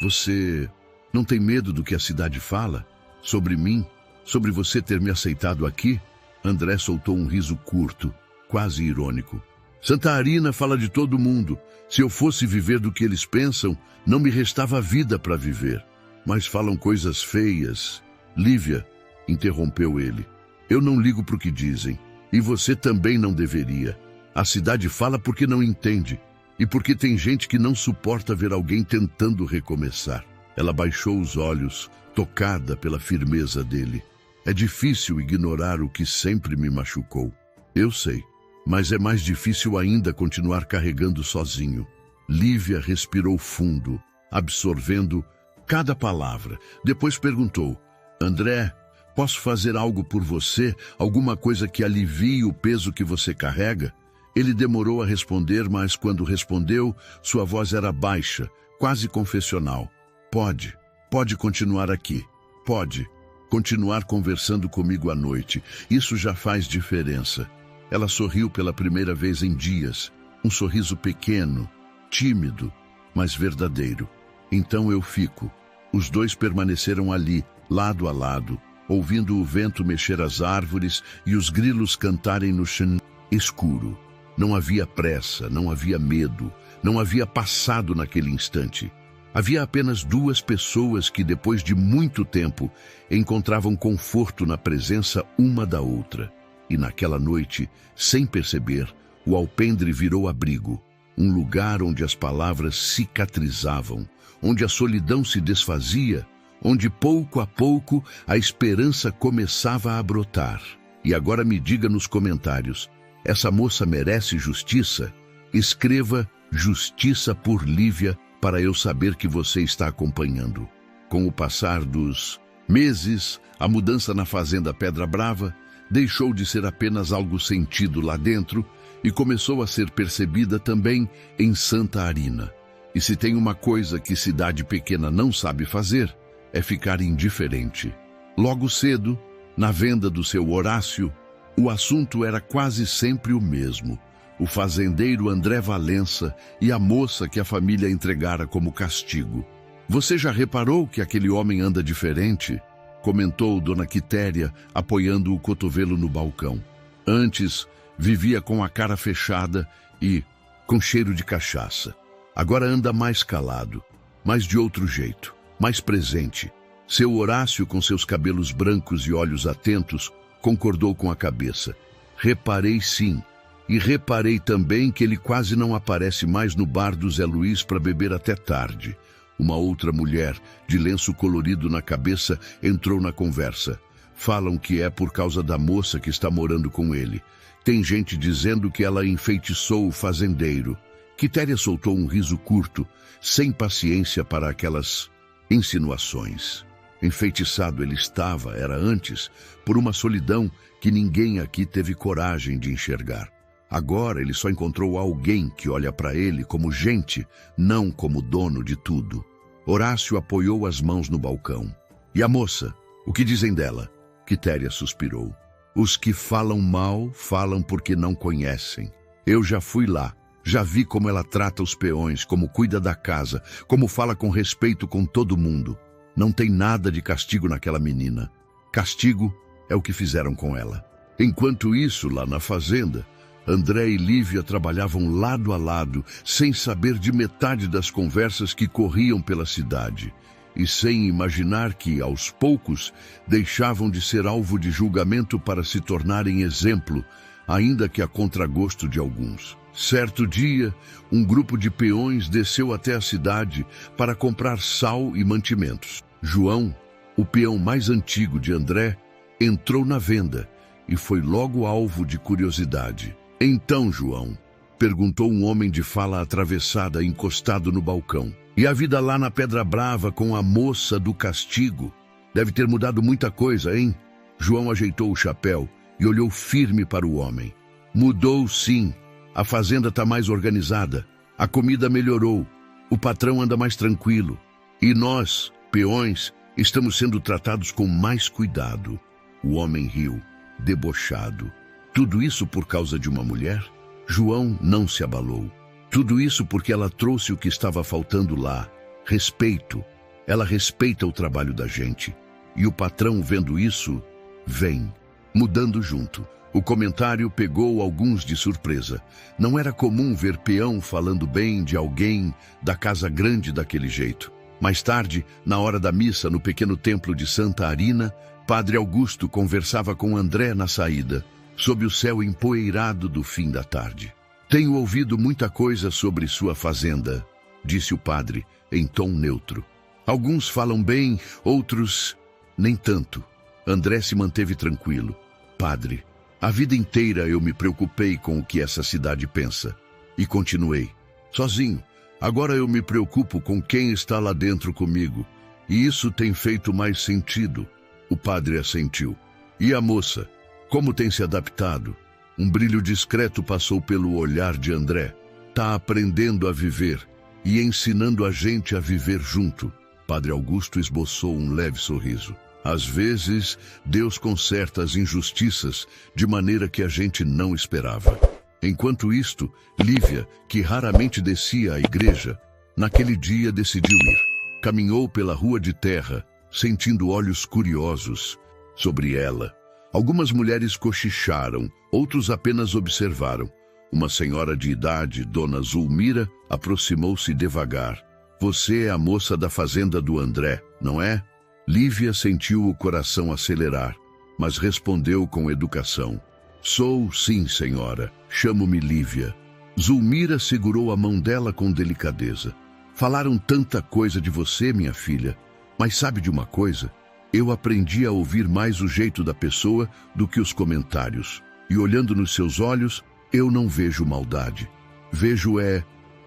Você não tem medo do que a cidade fala? Sobre mim? Sobre você ter me aceitado aqui?" André soltou um riso curto, quase irônico. "Santa Arina fala de todo mundo. Se eu fosse viver do que eles pensam, não me restava vida para viver. Mas falam coisas feias." "Lívia", interrompeu ele, "eu não ligo para o que dizem. E você também não deveria. A cidade fala porque não entende. E porque tem gente que não suporta ver alguém tentando recomeçar." Ela baixou os olhos, tocada pela firmeza dele. "É difícil ignorar o que sempre me machucou. Eu sei. Mas é mais difícil ainda continuar carregando sozinho." Lívia respirou fundo, absorvendo cada palavra. Depois perguntou: "André, posso fazer algo por você? Alguma coisa que alivie o peso que você carrega?" Ele demorou a responder, mas quando respondeu, sua voz era baixa, quase confessional. Pode continuar aqui. Pode continuar conversando comigo à noite. Isso já faz diferença." Ela sorriu pela primeira vez em dias, um sorriso pequeno, tímido, mas verdadeiro. "Então eu fico." Os dois permaneceram ali, lado a lado, ouvindo o vento mexer as árvores e os grilos cantarem no chão escuro. Não havia pressa, não havia medo, não havia passado naquele instante. Havia apenas duas pessoas que, depois de muito tempo, encontravam conforto na presença uma da outra. E naquela noite, sem perceber, o alpendre virou abrigo, um lugar onde as palavras cicatrizavam, onde a solidão se desfazia, onde pouco a pouco a esperança começava a brotar. E agora me diga nos comentários, essa moça merece justiça? Escreva "Justiça por Lívia" para eu saber que você está acompanhando. Com o passar dos meses, a mudança na fazenda Pedra Brava deixou de ser apenas algo sentido lá dentro e começou a ser percebida também em Santa Arina. E se tem uma coisa que cidade pequena não sabe fazer, é ficar indiferente. Logo cedo, na venda do seu Horácio, O assunto era quase sempre o mesmo: o fazendeiro André Valença e a moça que a família entregara como castigo. "Você já reparou que aquele homem anda diferente?" comentou Dona Quitéria, apoiando o cotovelo no balcão. "Antes, vivia com a cara fechada e com cheiro de cachaça. Agora anda mais calado, mas de outro jeito, mais presente." Seu Horácio, com seus cabelos brancos e olhos atentos, concordou com a cabeça. "Reparei sim, e reparei também que ele quase não aparece mais no bar do Zé Luiz para beber até tarde." Uma outra mulher, de lenço colorido na cabeça, entrou na conversa. "Falam que é por causa da moça que está morando com ele. Tem gente dizendo que ela enfeitiçou o fazendeiro." Quitéria soltou um riso curto, sem paciência para aquelas insinuações. Enfeitiçado ele estava, era antes, por uma solidão que ninguém aqui teve coragem de enxergar. Agora ele só encontrou alguém que olha para ele como gente, não como dono de tudo. Horácio apoiou as mãos no balcão. "E a moça? O que dizem dela?" Quitéria suspirou. "Os que falam mal, falam porque não conhecem. Eu já fui lá. Já vi como ela trata os peões, como cuida da casa, como fala com respeito com todo mundo. Não tem nada de castigo naquela menina. Castigo é o que fizeram com ela." Enquanto isso, lá na fazenda, André e Lívia trabalhavam lado a lado, sem saber de metade das conversas que corriam pela cidade, e sem imaginar que, aos poucos, deixavam de ser alvo de julgamento para se tornarem exemplo, ainda que a contragosto de alguns. Certo dia, um grupo de peões desceu até a cidade para comprar sal e mantimentos. João, o peão mais antigo de André, entrou na venda e foi logo alvo de curiosidade. "Então, João", perguntou um homem de fala atravessada encostado no balcão, "e a vida lá na Pedra Brava com a moça do castigo? Deve ter mudado muita coisa, hein?" João ajeitou o chapéu e olhou firme para o homem. "Mudou sim. A fazenda está mais organizada, a comida melhorou, o patrão anda mais tranquilo. E nós, peões, estamos sendo tratados com mais cuidado." O homem riu, debochado. Tudo isso por causa de uma mulher? João não se abalou. Tudo isso porque ela trouxe o que estava faltando lá: respeito. Ela respeita o trabalho da gente. E o patrão, vendo isso, vem, mudando junto. O comentário pegou alguns de surpresa. Não era comum ver peão falando bem de alguém da casa grande daquele jeito. Mais tarde, na hora da missa no pequeno templo de Santa Arina, Padre Augusto conversava com André na saída, sob o céu empoeirado do fim da tarde. "Tenho ouvido muita coisa sobre sua fazenda", disse o padre, em tom neutro. "Alguns falam bem, outros nem tanto." André se manteve tranquilo. "Padre, a vida inteira eu me preocupei com o que essa cidade pensa. E continuei. Sozinho. Agora eu me preocupo com quem está lá dentro comigo. E isso tem feito mais sentido." O padre assentiu. "E a moça? Como tem se adaptado?" Um brilho discreto passou pelo olhar de André. "Tá aprendendo a viver e ensinando a gente a viver junto." Padre Augusto esboçou um leve sorriso. "Às vezes, Deus conserta as injustiças de maneira que a gente não esperava." Enquanto isto, Lívia, que raramente descia à igreja, naquele dia decidiu ir. Caminhou pela rua de terra, sentindo olhos curiosos sobre ela. Algumas mulheres cochicharam, outros apenas observaram. Uma senhora de idade, Dona Zulmira, aproximou-se devagar. "Você é a moça da fazenda do André, não é?" Lívia sentiu o coração acelerar, mas respondeu com educação. "Sou, sim, senhora. Chamo-me Lívia." Zulmira segurou a mão dela com delicadeza. "Falaram tanta coisa de você, minha filha, mas sabe de uma coisa? Eu aprendi a ouvir mais o jeito da pessoa do que os comentários. E olhando nos seus olhos, eu não vejo maldade. Vejo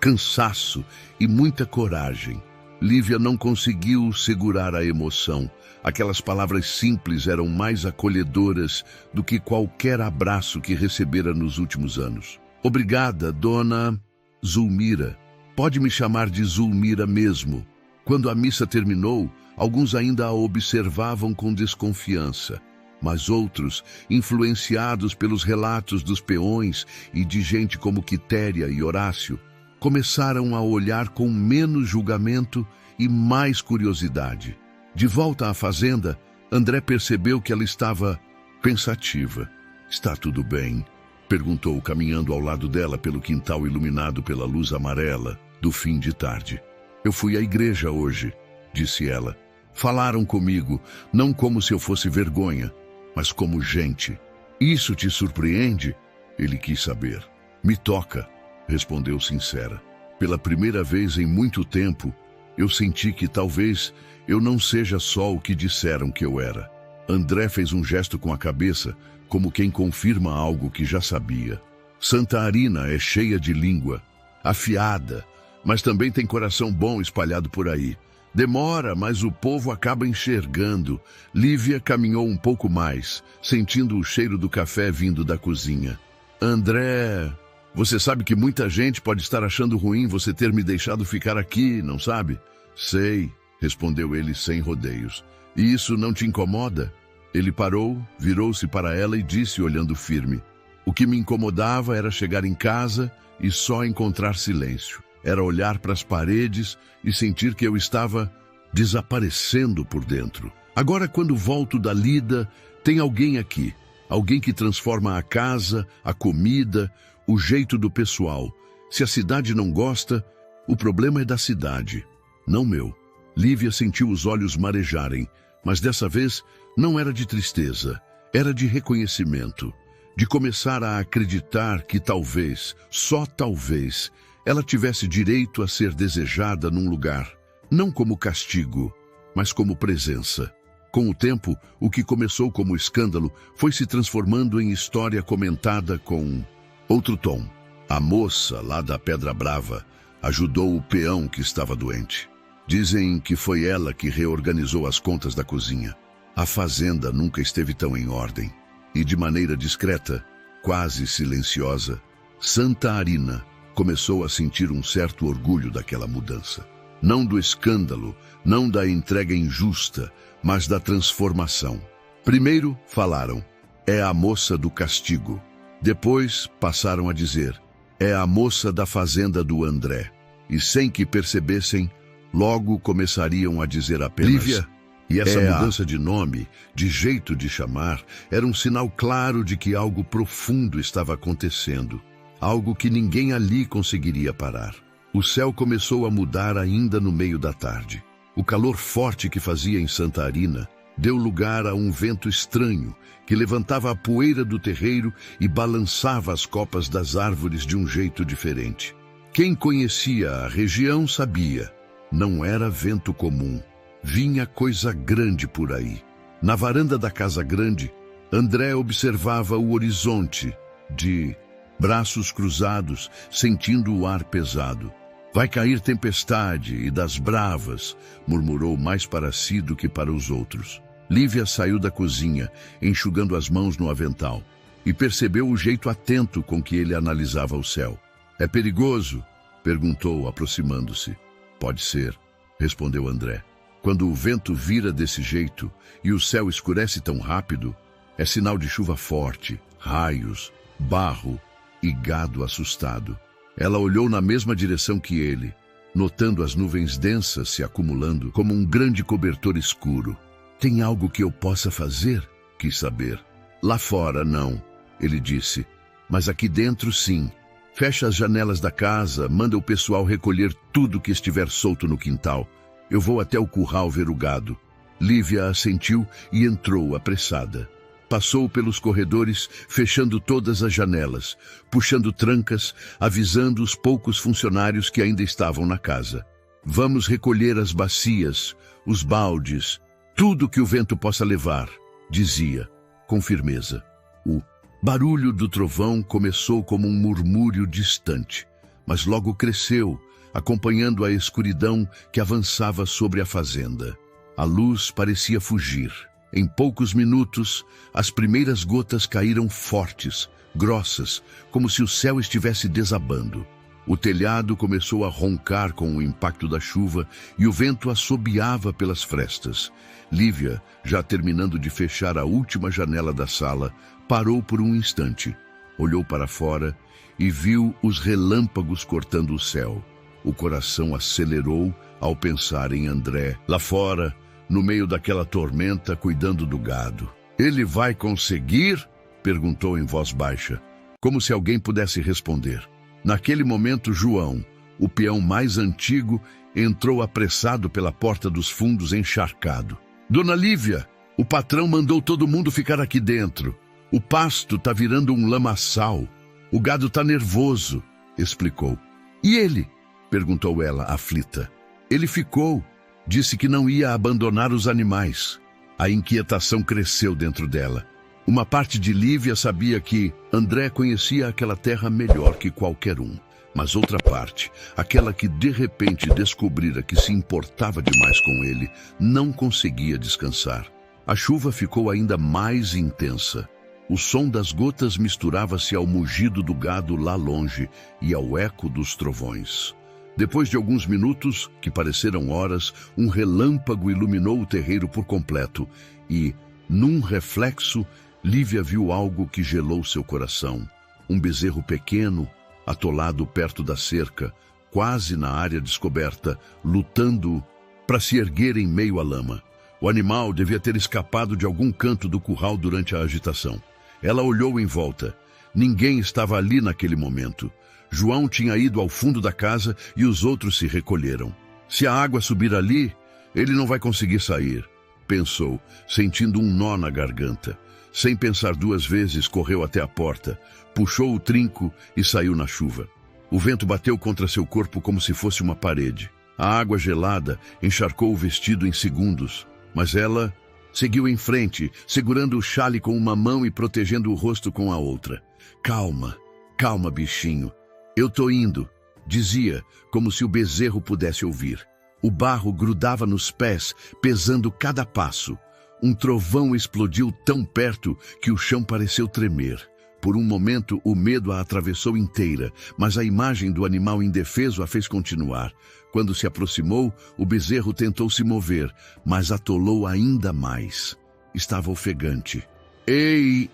cansaço e muita coragem." Lívia não conseguiu segurar a emoção. Aquelas palavras simples eram mais acolhedoras do que qualquer abraço que recebera nos últimos anos. "Obrigada, Dona Zulmira. Pode me chamar de Zulmira mesmo." Quando a missa terminou, alguns ainda a observavam com desconfiança. Mas outros, influenciados pelos relatos dos peões e de gente como Quitéria e Horácio, começaram a olhar com menos julgamento e mais curiosidade. De volta à fazenda, André percebeu que ela estava pensativa. "Está tudo bem?" perguntou, caminhando ao lado dela pelo quintal iluminado pela luz amarela do fim de tarde. "Eu fui à igreja hoje", disse ela. "Falaram comigo, não como se eu fosse vergonha, mas como gente." "Isso te surpreende?" ele quis saber. "Me toca", respondeu sincera. "Pela primeira vez em muito tempo, eu senti que talvez eu não seja só o que disseram que eu era." André fez um gesto com a cabeça, como quem confirma algo que já sabia. "Santa Arina é cheia de língua, afiada, mas também tem coração bom espalhado por aí. Demora, mas o povo acaba enxergando." Lívia caminhou um pouco mais, sentindo o cheiro do café vindo da cozinha. "André, você sabe que muita gente pode estar achando ruim você ter me deixado ficar aqui, não sabe?" "Sei", respondeu ele sem rodeios. "E isso não te incomoda?" Ele parou, virou-se para ela e disse, olhando firme: "O que me incomodava era chegar em casa e só encontrar silêncio. Era olhar para as paredes e sentir que eu estava desaparecendo por dentro. Agora, quando volto da lida, tem alguém aqui. Alguém que transforma a casa, a comida, o jeito do pessoal. Se a cidade não gosta, o problema é da cidade, não meu." Lívia sentiu os olhos marejarem, mas dessa vez não era de tristeza, era de reconhecimento, de começar a acreditar que talvez, só talvez, ela tivesse direito a ser desejada num lugar, não como castigo, mas como presença. Com o tempo, o que começou como escândalo foi se transformando em história comentada com outro tom. A moça lá da Pedra Brava ajudou o peão que estava doente. Dizem que foi ela que reorganizou as contas da cozinha. A fazenda nunca esteve tão em ordem. E de maneira discreta, quase silenciosa, Santa Arina começou a sentir um certo orgulho daquela mudança. Não do escândalo, não da entrega injusta, mas da transformação. Primeiro falaram: "É a moça do castigo." Depois passaram a dizer: "É a moça da fazenda do André." E sem que percebessem, logo começariam a dizer apenas Lívia. E essa mudança de nome, de jeito de chamar, era um sinal claro de que algo profundo estava acontecendo. Algo que ninguém ali conseguiria parar. O céu começou a mudar ainda no meio da tarde. O calor forte que fazia em Santa Arina deu lugar a um vento estranho que levantava a poeira do terreiro e balançava as copas das árvores de um jeito diferente. Quem conhecia a região sabia. Não era vento comum. Vinha coisa grande por aí. Na varanda da casa grande, André observava o horizonte, de braços cruzados, sentindo o ar pesado. "Vai cair tempestade e das bravas", murmurou mais para si do que para os outros. Lívia saiu da cozinha, enxugando as mãos no avental, e percebeu o jeito atento com que ele analisava o céu. "É perigoso?" perguntou, aproximando-se. "Pode ser", respondeu André. "Quando o vento vira desse jeito e o céu escurece tão rápido, é sinal de chuva forte, raios, barro e gado assustado." Ela olhou na mesma direção que ele, notando as nuvens densas se acumulando como um grande cobertor escuro. "Tem algo que eu possa fazer?" quis saber. "Lá fora, não", ele disse. "Mas aqui dentro, sim. Fecha as janelas da casa, manda o pessoal recolher tudo que estiver solto no quintal. Eu vou até o curral ver o gado." Lívia assentiu e entrou apressada. Passou pelos corredores, fechando todas as janelas, puxando trancas, avisando os poucos funcionários que ainda estavam na casa. "Vamos recolher as bacias, os baldes, tudo que o vento possa levar", dizia, com firmeza. O barulho do trovão começou como um murmúrio distante, mas logo cresceu, acompanhando a escuridão que avançava sobre a fazenda. A luz parecia fugir. Em poucos minutos, as primeiras gotas caíram fortes, grossas, como se o céu estivesse desabando. O telhado começou a roncar com o impacto da chuva e o vento assobiava pelas frestas. Lívia, já terminando de fechar a última janela da sala, parou por um instante, olhou para fora e viu os relâmpagos cortando o céu. O coração acelerou ao pensar em André, lá fora, no meio daquela tormenta, cuidando do gado. "Ele vai conseguir?" perguntou em voz baixa, como se alguém pudesse responder. Naquele momento, João, o peão mais antigo, entrou apressado pela porta dos fundos encharcado. "Dona Lívia, o patrão mandou todo mundo ficar aqui dentro. O pasto tá virando um lamaçal. O gado tá nervoso", explicou. "E ele?" perguntou ela, aflita. "Ele ficou. Disse que não ia abandonar os animais." A inquietação cresceu dentro dela. Uma parte de Lívia sabia que André conhecia aquela terra melhor que qualquer um. Mas outra parte, aquela que de repente descobrira que se importava demais com ele, não conseguia descansar. A chuva ficou ainda mais intensa. O som das gotas misturava-se ao mugido do gado lá longe e ao eco dos trovões. Depois de alguns minutos, que pareceram horas, um relâmpago iluminou o terreiro por completo e, num reflexo, Lívia viu algo que gelou seu coração. Um bezerro pequeno, atolado perto da cerca, quase na área descoberta, lutando para se erguer em meio à lama. O animal devia ter escapado de algum canto do curral durante a agitação. Ela olhou em volta. Ninguém estava ali naquele momento. João tinha ido ao fundo da casa e os outros se recolheram. "Se a água subir ali, ele não vai conseguir sair", pensou, sentindo um nó na garganta. Sem pensar duas vezes, correu até a porta, puxou o trinco e saiu na chuva. O vento bateu contra seu corpo como se fosse uma parede. A água gelada encharcou o vestido em segundos, mas ela seguiu em frente, segurando o xale com uma mão e protegendo o rosto com a outra. "Calma, calma, bichinho. Eu tô indo", dizia, como se o bezerro pudesse ouvir. O barro grudava nos pés, pesando cada passo. Um trovão explodiu tão perto que o chão pareceu tremer. Por um momento, o medo a atravessou inteira, mas a imagem do animal indefeso a fez continuar. Quando se aproximou, o bezerro tentou se mover, mas atolou ainda mais. Estava ofegante. Ei,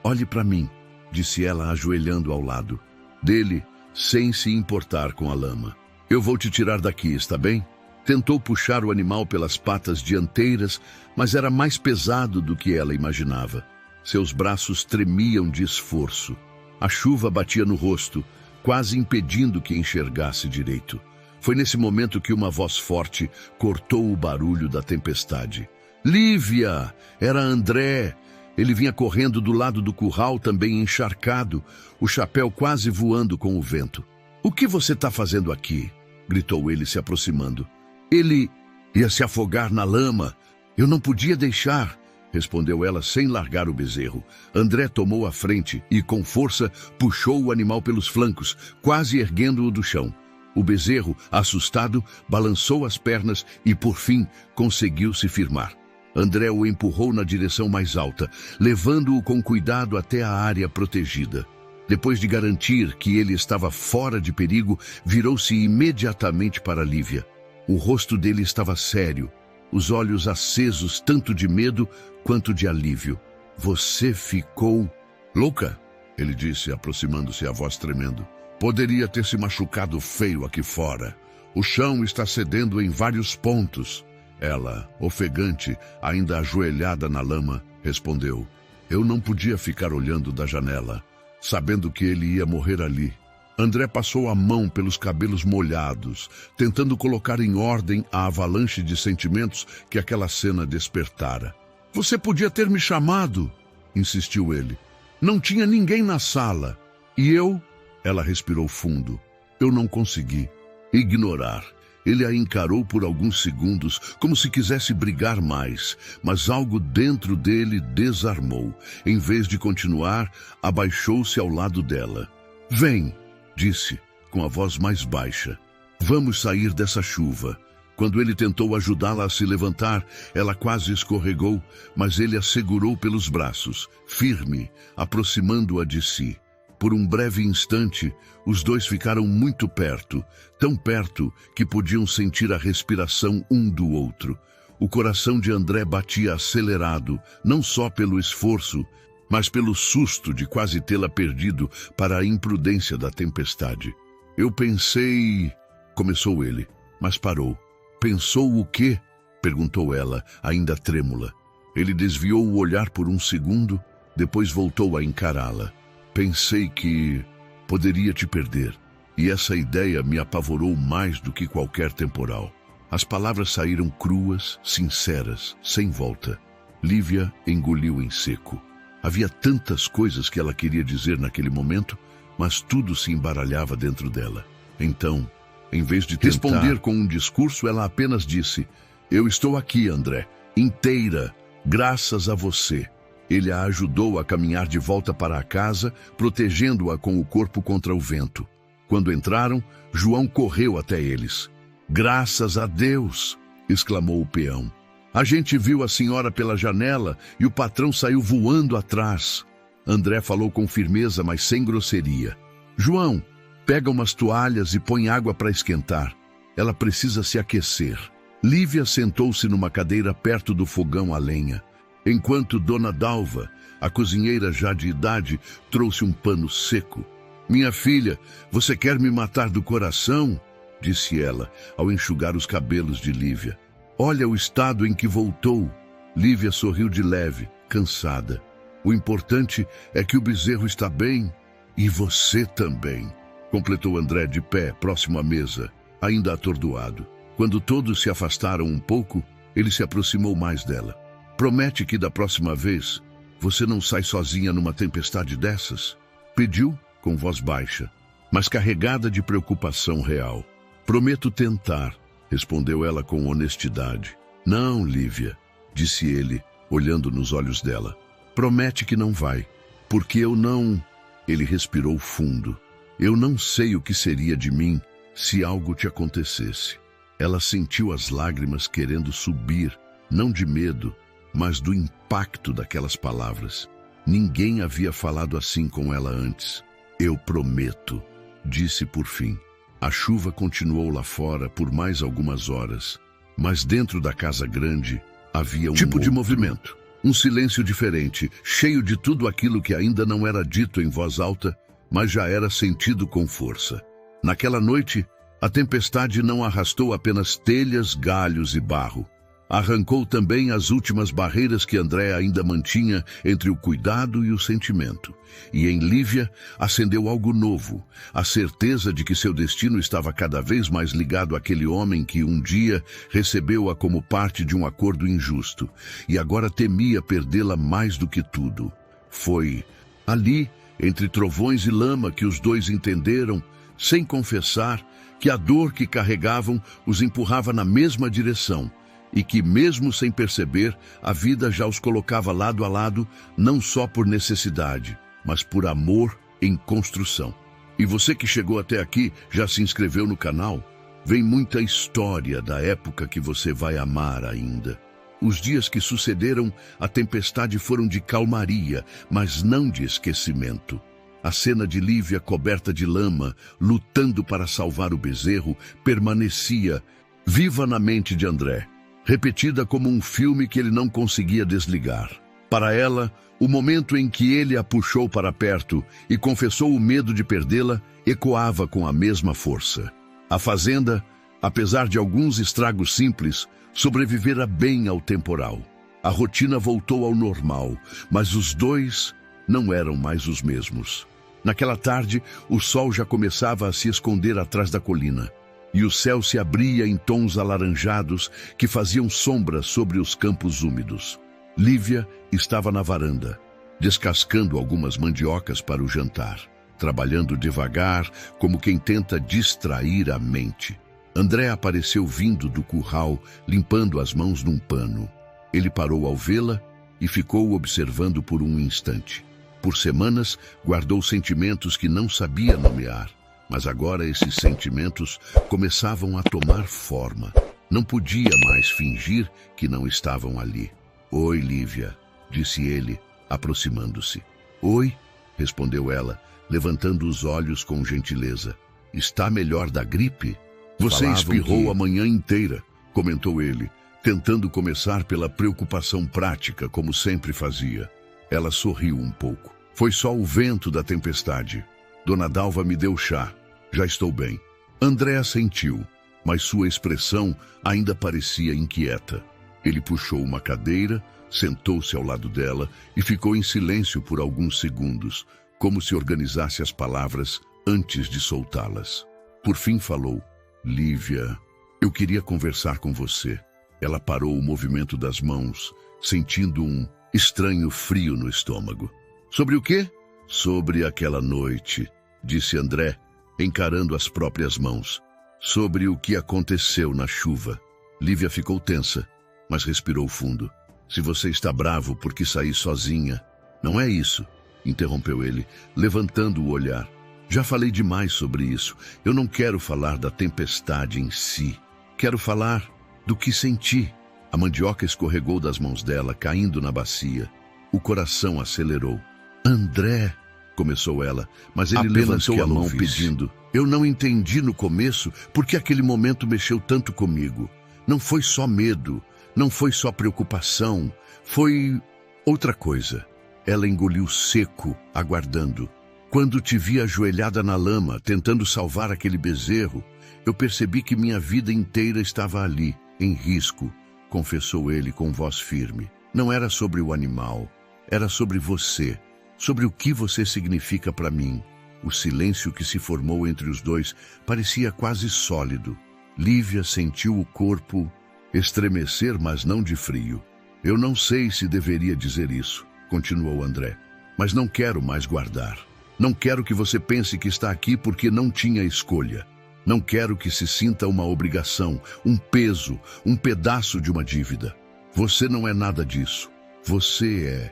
olhe para mim", disse ela, ajoelhando ao lado dele, sem se importar com a lama. "Eu vou te tirar daqui, está bem?" Tentou puxar o animal pelas patas dianteiras, mas era mais pesado do que ela imaginava. Seus braços tremiam de esforço. A chuva batia no rosto, quase impedindo que enxergasse direito. Foi nesse momento que uma voz forte cortou o barulho da tempestade. "Lívia!" Era André. Ele vinha correndo do lado do curral, também encharcado, o chapéu quase voando com o vento. "O que você está fazendo aqui?" gritou ele, se aproximando. "Ele ia se afogar na lama. Eu não podia deixar", respondeu ela sem largar o bezerro. André tomou a frente e, com força, puxou o animal pelos flancos, quase erguendo-o do chão. O bezerro, assustado, balançou as pernas e, por fim, conseguiu se firmar. André o empurrou na direção mais alta, levando-o com cuidado até a área protegida. Depois de garantir que ele estava fora de perigo, virou-se imediatamente para Lívia. O rosto dele estava sério, os olhos acesos tanto de medo quanto de alívio. "Você ficou louca?" ele disse, aproximando-se, a voz tremendo. "Poderia ter se machucado feio aqui fora. O chão está cedendo em vários pontos." Ela, ofegante, ainda ajoelhada na lama, respondeu. "Eu não podia ficar olhando da janela, sabendo que ele ia morrer ali." André passou a mão pelos cabelos molhados, tentando colocar em ordem a avalanche de sentimentos que aquela cena despertara. "Você podia ter me chamado", insistiu ele. "Não tinha ninguém na sala. E eu?" Ela respirou fundo. "Eu não consegui ignorar." Ele a encarou por alguns segundos, como se quisesse brigar mais, mas algo dentro dele desarmou. Em vez de continuar, abaixou-se ao lado dela. "Vem", disse, com a voz mais baixa. "Vamos sair dessa chuva." Quando ele tentou ajudá-la a se levantar, ela quase escorregou, mas ele a segurou pelos braços, firme, aproximando-a de si. Por um breve instante, os dois ficaram muito perto, tão perto que podiam sentir a respiração um do outro. O coração de André batia acelerado, não só pelo esforço, mas pelo susto de quase tê-la perdido para a imprudência da tempestade. Eu pensei... Começou ele, mas parou. Pensou o quê? Perguntou ela, ainda trêmula. Ele desviou o olhar por um segundo, depois voltou a encará-la. Pensei que poderia te perder, e essa ideia me apavorou mais do que qualquer temporal. As palavras saíram cruas, sinceras, sem volta. Lívia engoliu em seco. Havia tantas coisas que ela queria dizer naquele momento, mas tudo se embaralhava dentro dela. Então, em vez de responder com um discurso, ela apenas disse: eu estou aqui, André, inteira, graças a você. Ele a ajudou a caminhar de volta para a casa, protegendo-a com o corpo contra o vento. Quando entraram, João correu até eles. Graças a Deus! Exclamou o peão. A gente viu a senhora pela janela e o patrão saiu voando atrás. André falou com firmeza, mas sem grosseria. João, pega umas toalhas e põe água para esquentar. Ela precisa se aquecer. Lívia sentou-se numa cadeira perto do fogão a lenha, enquanto Dona Dalva, a cozinheira já de idade, trouxe um pano seco. Minha filha, você quer me matar do coração? Disse ela, ao enxugar os cabelos de Lívia. Olha o estado em que voltou. Lívia sorriu de leve, cansada. O importante é que o bezerro está bem, e você também, completou André de pé, próximo à mesa, ainda atordoado. Quando todos se afastaram um pouco, ele se aproximou mais dela. Promete que da próxima vez você não sai sozinha numa tempestade dessas? Pediu, com voz baixa, mas carregada de preocupação real. Prometo tentar, respondeu ela com honestidade. Não, Lívia, disse ele, olhando nos olhos dela. Promete que não vai, porque eu não... Ele respirou fundo. Eu não sei o que seria de mim se algo te acontecesse. Ela sentiu as lágrimas querendo subir, não de medo, mas do impacto daquelas palavras. Ninguém havia falado assim com ela antes. Eu prometo, disse por fim. A chuva continuou lá fora por mais algumas horas, mas dentro da casa grande havia um tipo de movimento. Um silêncio diferente, cheio de tudo aquilo que ainda não era dito em voz alta, mas já era sentido com força. Naquela noite, a tempestade não arrastou apenas telhas, galhos e barro. Arrancou também as últimas barreiras que André ainda mantinha entre o cuidado e o sentimento. E em Lívia acendeu algo novo, a certeza de que seu destino estava cada vez mais ligado àquele homem que um dia recebeu-a como parte de um acordo injusto, e agora temia perdê-la mais do que tudo. Foi ali, entre trovões e lama, que os dois entenderam, sem confessar, que a dor que carregavam os empurrava na mesma direção, e que, mesmo sem perceber, a vida já os colocava lado a lado, não só por necessidade, mas por amor em construção. E você que chegou até aqui, já se inscreveu no canal? Vem muita história da época que você vai amar ainda. Os dias que sucederam à tempestade foram de calmaria, mas não de esquecimento. A cena de Lívia coberta de lama, lutando para salvar o bezerro, permanecia viva na mente de André, repetida como um filme que ele não conseguia desligar. Para ela, o momento em que ele a puxou para perto e confessou o medo de perdê-la ecoava com a mesma força. A fazenda, apesar de alguns estragos simples, sobrevivera bem ao temporal. A rotina voltou ao normal, mas os dois não eram mais os mesmos. Naquela tarde, o sol já começava a se esconder atrás da colina, e o céu se abria em tons alaranjados que faziam sombra sobre os campos úmidos. Lívia estava na varanda, descascando algumas mandiocas para o jantar, trabalhando devagar, como quem tenta distrair a mente. André apareceu vindo do curral, limpando as mãos num pano. Ele parou ao vê-la e ficou observando por um instante. Por semanas, guardou sentimentos que não sabia nomear, mas agora esses sentimentos começavam a tomar forma. Não podia mais fingir que não estavam ali. Oi, Lívia, disse ele, aproximando-se. Oi, respondeu ela, levantando os olhos com gentileza. Está melhor da gripe? Você espirrou a manhã inteira, comentou ele, tentando começar pela preocupação prática, como sempre fazia. Ela sorriu um pouco. Foi só o vento da tempestade. Dona Dalva me deu chá. Já estou bem. André assentiu, mas sua expressão ainda parecia inquieta. Ele puxou uma cadeira, sentou-se ao lado dela e ficou em silêncio por alguns segundos, como se organizasse as palavras antes de soltá-las. Por fim falou: Lívia, eu queria conversar com você. Ela parou o movimento das mãos, sentindo um estranho frio no estômago. Sobre o quê? Sobre aquela noite, disse André, encarando as próprias mãos. Sobre o que aconteceu na chuva. Lívia ficou tensa, mas respirou fundo. Se você está bravo porque saí sozinha, não é isso, interrompeu ele, levantando o olhar. Já falei demais sobre isso. Eu não quero falar da tempestade em si. Quero falar do que senti. A mandioca escorregou das mãos dela, caindo na bacia. O coração acelerou. André, começou ela, mas ele levantou a mão pedindo. Eu não entendi no começo por que aquele momento mexeu tanto comigo. Não foi só medo, não foi só preocupação, foi outra coisa. Ela engoliu seco, aguardando. Quando te vi ajoelhada na lama, tentando salvar aquele bezerro, eu percebi que minha vida inteira estava ali, em risco, confessou ele com voz firme. Não era sobre o animal, era sobre você, sobre o que você significa para mim. O silêncio que se formou entre os dois parecia quase sólido. Lívia sentiu o corpo estremecer, mas não de frio. Eu não sei se deveria dizer isso, continuou André, mas não quero mais guardar. Não quero que você pense que está aqui porque não tinha escolha. Não quero que se sinta uma obrigação, um peso, um pedaço de uma dívida. Você não é nada disso. Você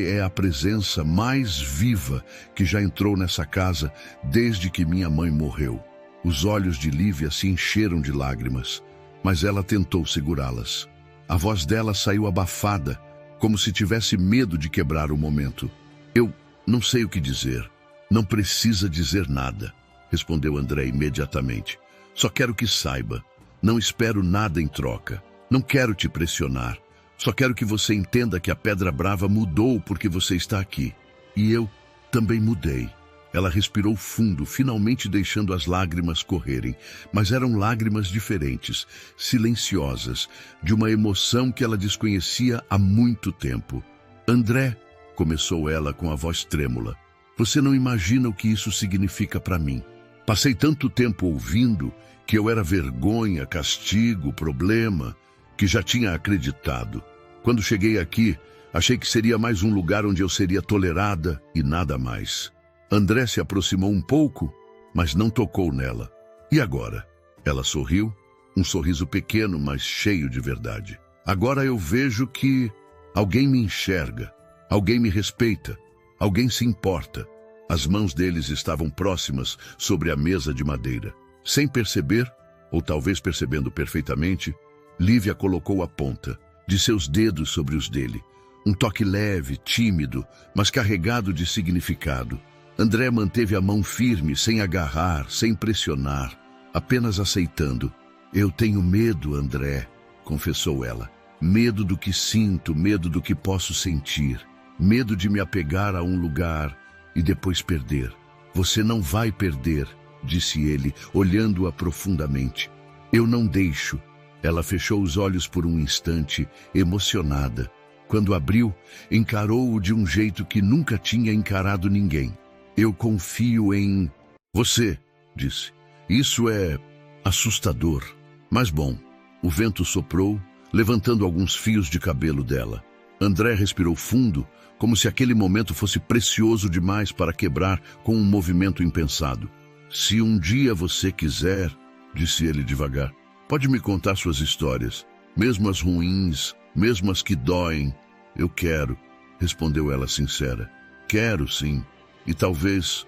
é a presença mais viva que já entrou nessa casa desde que minha mãe morreu. Os olhos de Lívia se encheram de lágrimas, mas ela tentou segurá-las. A voz dela saiu abafada, como se tivesse medo de quebrar o momento. Eu não sei o que dizer. Não precisa dizer nada, respondeu André imediatamente. Só quero que saiba. Não espero nada em troca. Não quero te pressionar. Só quero que você entenda que a Pedra Brava mudou porque você está aqui. E eu também mudei. Ela respirou fundo, finalmente deixando as lágrimas correrem. Mas eram lágrimas diferentes, silenciosas, de uma emoção que ela desconhecia há muito tempo. André, começou ela com a voz trêmula, você não imagina o que isso significa para mim. Passei tanto tempo ouvindo que eu era vergonha, castigo, problema, que já tinha acreditado. Quando cheguei aqui, achei que seria mais um lugar onde eu seria tolerada e nada mais. André se aproximou um pouco, mas não tocou nela. E agora? Ela sorriu, um sorriso pequeno, mas cheio de verdade. Agora eu vejo que alguém me enxerga, alguém me respeita, alguém se importa. As mãos deles estavam próximas sobre a mesa de madeira. Sem perceber, ou talvez percebendo perfeitamente, Lívia colocou a ponta de seus dedos sobre os dele. Um toque leve, tímido, mas carregado de significado. André manteve a mão firme, sem agarrar, sem pressionar, apenas aceitando. Eu tenho medo, André, confessou ela. Medo do que sinto, medo do que posso sentir. Medo de me apegar a um lugar e depois perder. Você não vai perder, disse ele, olhando-a profundamente. Eu não deixo. Ela fechou os olhos por um instante, emocionada. Quando abriu, encarou-o de um jeito que nunca tinha encarado ninguém. Eu confio em você, disse. Isso é assustador. Mas bom, o vento soprou, levantando alguns fios de cabelo dela. André respirou fundo, como se aquele momento fosse precioso demais para quebrar com um movimento impensado. Se um dia você quiser, disse ele devagar, pode me contar suas histórias, mesmo as ruins, mesmo as que doem. Eu quero, respondeu ela sincera. Quero, sim. E talvez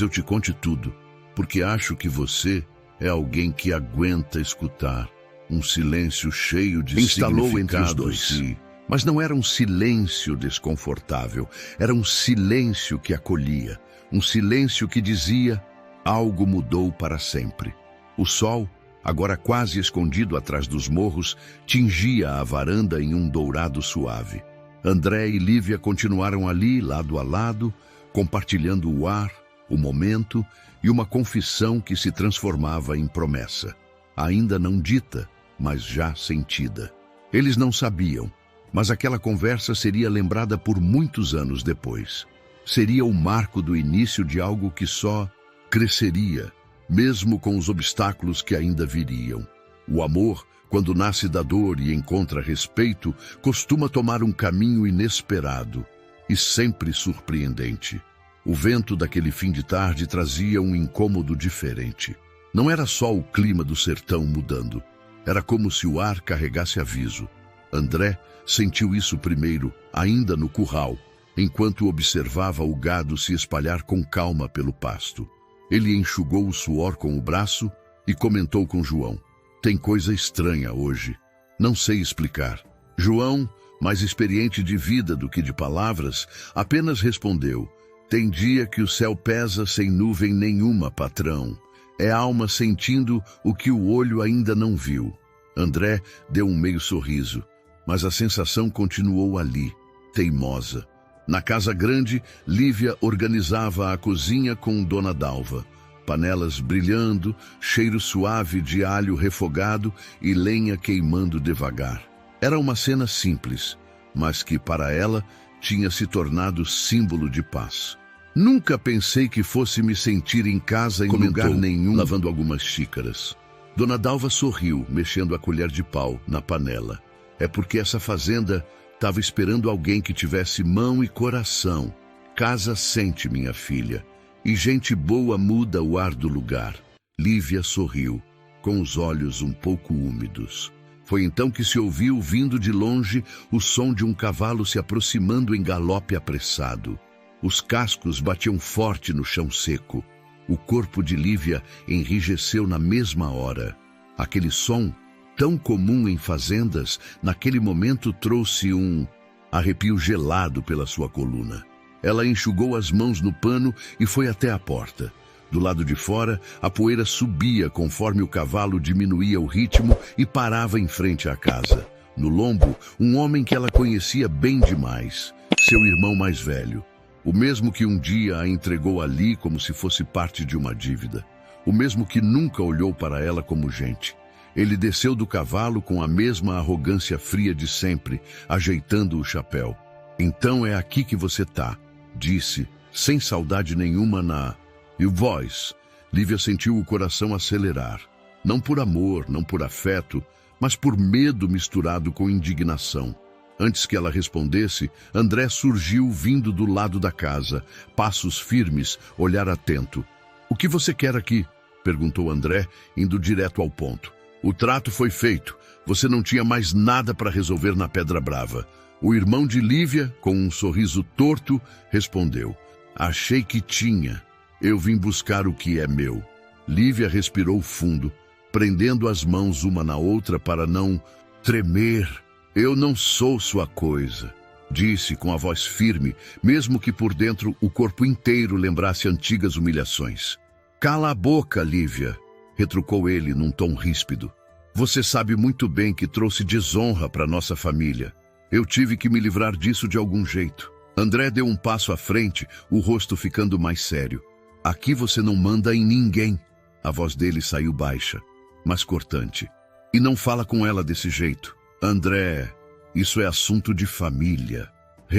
eu te conte tudo, porque acho que você é alguém que aguenta escutar. Um silêncio cheio de significado entre os dois. Mas não era um silêncio desconfortável, era um silêncio que acolhia, um silêncio que dizia: algo mudou para sempre. O sol, agora quase escondido atrás dos morros, tingia a varanda em um dourado suave. André e Lívia continuaram ali, lado a lado, compartilhando o ar, o momento e uma confissão que se transformava em promessa, ainda não dita, mas já sentida. Eles não sabiam, mas aquela conversa seria lembrada por muitos anos depois. Seria o marco do início de algo que só cresceria, mesmo com os obstáculos que ainda viriam. O amor, quando nasce da dor e encontra respeito, costuma tomar um caminho inesperado e sempre surpreendente. O vento daquele fim de tarde trazia um incômodo diferente. Não era só o clima do sertão mudando. Era como se o ar carregasse aviso. André sentiu isso primeiro, ainda no curral, enquanto observava o gado se espalhar com calma pelo pasto. Ele enxugou o suor com o braço e comentou com João: tem coisa estranha hoje. Não sei explicar. João, mais experiente de vida do que de palavras, apenas respondeu: tem dia que o céu pesa sem nuvem nenhuma, patrão. É a alma sentindo o que o olho ainda não viu. André deu um meio sorriso, mas a sensação continuou ali, teimosa. Na casa grande, Lívia organizava a cozinha com Dona Dalva. Panelas brilhando, cheiro suave de alho refogado e lenha queimando devagar. Era uma cena simples, mas que para ela tinha se tornado símbolo de paz. Nunca pensei que fosse me sentir em casa em lugar nenhum, lavando algumas xícaras. Dona Dalva sorriu, mexendo a colher de pau na panela. É porque essa fazenda estava esperando alguém que tivesse mão e coração. Casa sente, minha filha. E gente boa muda o ar do lugar. Lívia sorriu, com os olhos um pouco úmidos. Foi então que se ouviu, vindo de longe, o som de um cavalo se aproximando em galope apressado. Os cascos batiam forte no chão seco. O corpo de Lívia enrijeceu na mesma hora. Aquele som, tão comum em fazendas, naquele momento trouxe um arrepio gelado pela sua coluna. Ela enxugou as mãos no pano e foi até a porta. Do lado de fora, a poeira subia conforme o cavalo diminuía o ritmo e parava em frente à casa. No lombo, um homem que ela conhecia bem demais, seu irmão mais velho. O mesmo que um dia a entregou ali como se fosse parte de uma dívida. O mesmo que nunca olhou para ela como gente. Ele desceu do cavalo com a mesma arrogância fria de sempre, ajeitando o chapéu. Então é aqui que você tá, disse, sem saudade nenhuma na... E vós? Lívia sentiu o coração acelerar. Não por amor, não por afeto, mas por medo misturado com indignação. Antes que ela respondesse, André surgiu vindo do lado da casa, passos firmes, olhar atento. O que você quer aqui? Perguntou André, indo direto ao ponto. O trato foi feito. Você não tinha mais nada para resolver na Pedra Brava. O irmão de Lívia, com um sorriso torto, respondeu. Achei que tinha. Eu vim buscar o que é meu. Lívia respirou fundo, prendendo as mãos uma na outra para não tremer. Eu não sou sua coisa, disse com a voz firme, mesmo que por dentro o corpo inteiro lembrasse antigas humilhações. Cala a boca, Lívia, retrucou ele num tom ríspido. Você sabe muito bem que trouxe desonra para nossa família. Eu tive que me livrar disso de algum jeito. André deu um passo à frente, o rosto ficando mais sério. Aqui você não manda em ninguém. A voz dele saiu baixa, mas cortante. E não fala com ela desse jeito. André, isso é assunto de família.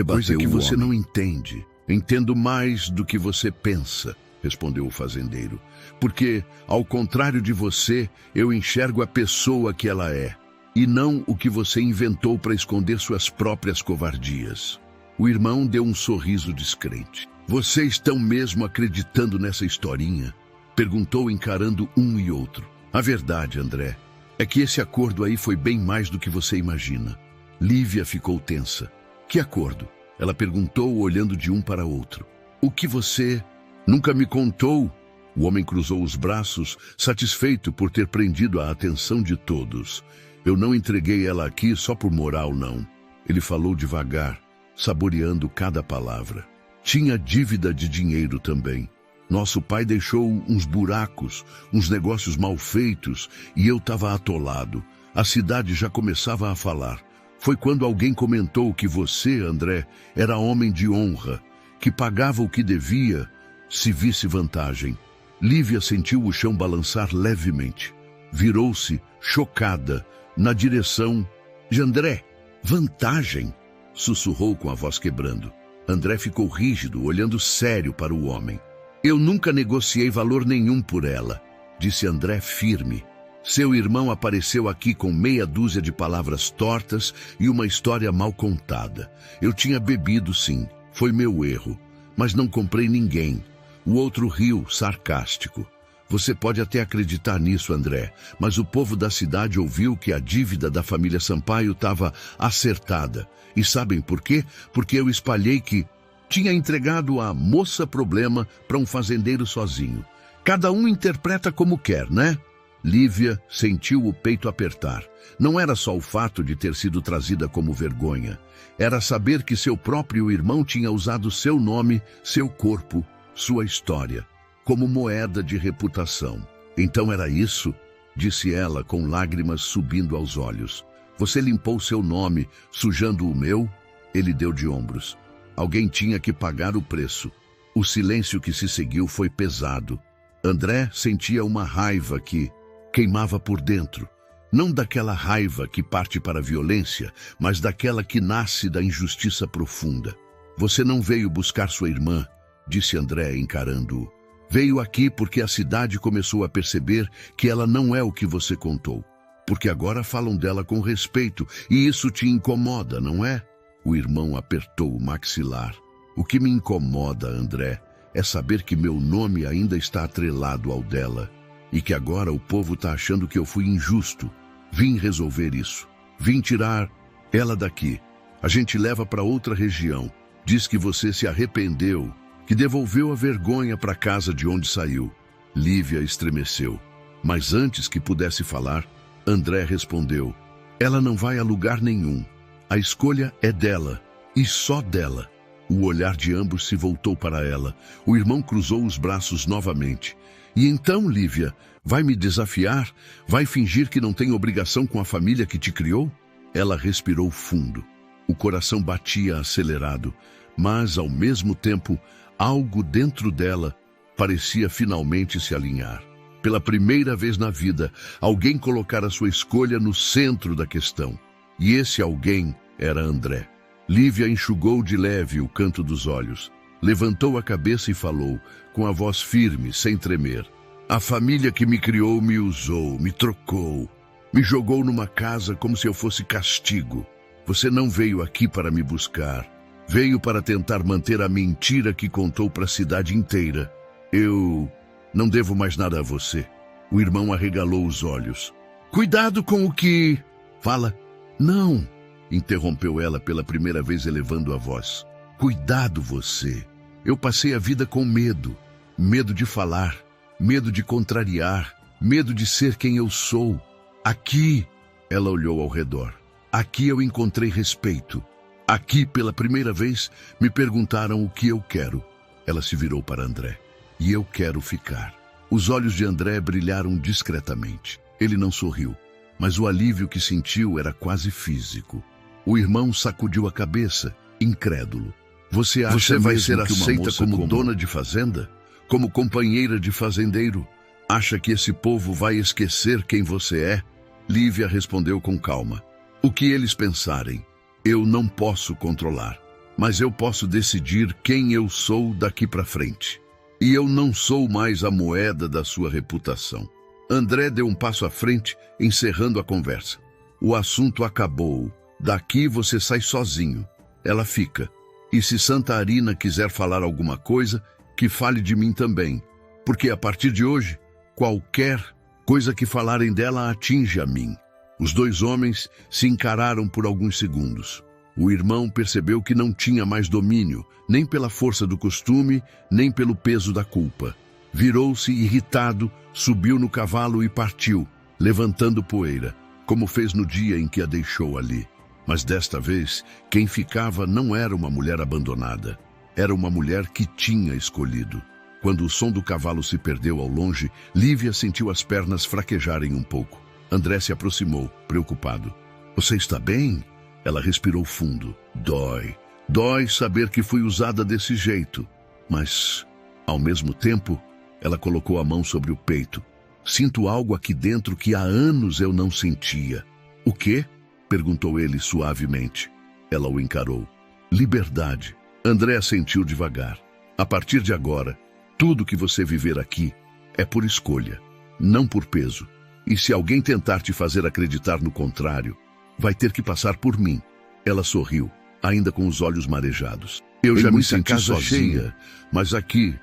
Coisa que você não entende. Entendo mais do que você pensa, respondeu o fazendeiro. Porque, ao contrário de você, eu enxergo a pessoa que ela é, e não o que você inventou para esconder suas próprias covardias. O irmão deu um sorriso descrente. Vocês estão mesmo acreditando nessa historinha? Perguntou encarando um e outro. A verdade, André, é que esse acordo aí foi bem mais do que você imagina. Lívia ficou tensa. Que acordo? Ela perguntou, olhando de um para outro. O que você nunca me contou? O homem cruzou os braços, satisfeito por ter prendido a atenção de todos. Eu não entreguei ela aqui só por moral, não. Ele falou devagar, saboreando cada palavra. Tinha dívida de dinheiro também. Nosso pai deixou uns buracos, uns negócios mal feitos, e eu estava atolado. A cidade já começava a falar. Foi quando alguém comentou que você, André, era homem de honra, que pagava o que devia, se visse vantagem. Lívia sentiu o chão balançar levemente. Virou-se, chocada, na direção de André. Vantagem? Sussurrou com a voz quebrando. André ficou rígido, olhando sério para o homem. Eu nunca negociei valor nenhum por ela, disse André firme. Seu irmão apareceu aqui com meia dúzia de palavras tortas e uma história mal contada. Eu tinha bebido, sim, foi meu erro, mas não comprei ninguém. O outro riu, sarcástico. Você pode até acreditar nisso, André, mas o povo da cidade ouviu que a dívida da família Sampaio estava acertada. E sabem por quê? Porque eu espalhei que tinha entregado a moça problema para um fazendeiro sozinho. Cada um interpreta como quer, né? Lívia sentiu o peito apertar. Não era só o fato de ter sido trazida como vergonha. Era saber que seu próprio irmão tinha usado seu nome, seu corpo, sua história, como moeda de reputação. Então era isso? Disse ela com lágrimas subindo aos olhos. Você limpou seu nome, sujando o meu? Ele deu de ombros. Alguém tinha que pagar o preço. O silêncio que se seguiu foi pesado. André sentia uma raiva que queimava por dentro. Não daquela raiva que parte para a violência, mas daquela que nasce da injustiça profunda. Você não veio buscar sua irmã, disse André encarando-o. Veio aqui porque a cidade começou a perceber que ela não é o que você contou. Porque agora falam dela com respeito, e isso te incomoda, não é? O irmão apertou o maxilar. O que me incomoda, André, é saber que meu nome ainda está atrelado ao dela. E que agora o povo está achando que eu fui injusto. Vim resolver isso. Vim tirar ela daqui. A gente leva para outra região. Diz que você se arrependeu, que devolveu a vergonha para a casa de onde saiu. Lívia estremeceu. Mas antes que pudesse falar, André respondeu. Ela não vai a lugar nenhum. A escolha é dela, e só dela. O olhar de ambos se voltou para ela. O irmão cruzou os braços novamente. E então, Lívia, vai me desafiar? Vai fingir que não tem obrigação com a família que te criou? Ela respirou fundo. O coração batia acelerado, mas, ao mesmo tempo, algo dentro dela parecia finalmente se alinhar. Pela primeira vez na vida, alguém colocara sua escolha no centro da questão. E esse alguém era André. Lívia enxugou de leve o canto dos olhos, levantou a cabeça e falou, com a voz firme, sem tremer. A família que me criou me usou, me trocou, me jogou numa casa como se eu fosse castigo. Você não veio aqui para me buscar. Veio para tentar manter a mentira que contou para a cidade inteira. Eu não devo mais nada a você. O irmão arregalou os olhos. Cuidado com o que... Fala. Não, interrompeu ela pela primeira vez elevando a voz. Cuidado você. Eu passei a vida com medo. Medo de falar, medo de contrariar, medo de ser quem eu sou. Aqui, ela olhou ao redor. Aqui eu encontrei respeito. Aqui, pela primeira vez, me perguntaram o que eu quero. Ela se virou para André. E eu quero ficar. Os olhos de André brilharam discretamente. Ele não sorriu, mas o alívio que sentiu era quase físico. O irmão sacudiu a cabeça, incrédulo. Você vai ser aceita como dona de fazenda? Como companheira de fazendeiro? Acha que esse povo vai esquecer quem você é? Lívia respondeu com calma. O que eles pensarem, eu não posso controlar. Mas eu posso decidir quem eu sou daqui para frente. E eu não sou mais a moeda da sua reputação. André deu um passo à frente, encerrando a conversa. O assunto acabou. Daqui você sai sozinho. Ela fica. E se Santa Arina quiser falar alguma coisa, que fale de mim também. Porque a partir de hoje, qualquer coisa que falarem dela atinge a mim. Os dois homens se encararam por alguns segundos. O irmão percebeu que não tinha mais domínio, nem pela força do costume, nem pelo peso da culpa. Virou-se irritado, subiu no cavalo e partiu, levantando poeira, como fez no dia em que a deixou ali. Mas desta vez, quem ficava não era uma mulher abandonada. Era uma mulher que tinha escolhido. Quando o som do cavalo se perdeu ao longe, Lívia sentiu as pernas fraquejarem um pouco. André se aproximou, preocupado. Você está bem? Ela respirou fundo. Dói. Dói saber que fui usada desse jeito. Mas, ao mesmo tempo, ela colocou a mão sobre o peito. Sinto algo aqui dentro que há anos eu não sentia. O quê? Perguntou ele suavemente. Ela o encarou. Liberdade. André assentiu devagar. A partir de agora, tudo que você viver aqui é por escolha, não por peso. E se alguém tentar te fazer acreditar no contrário, vai ter que passar por mim. Ela sorriu, ainda com os olhos marejados. Eu já me senti sozinha, mas aqui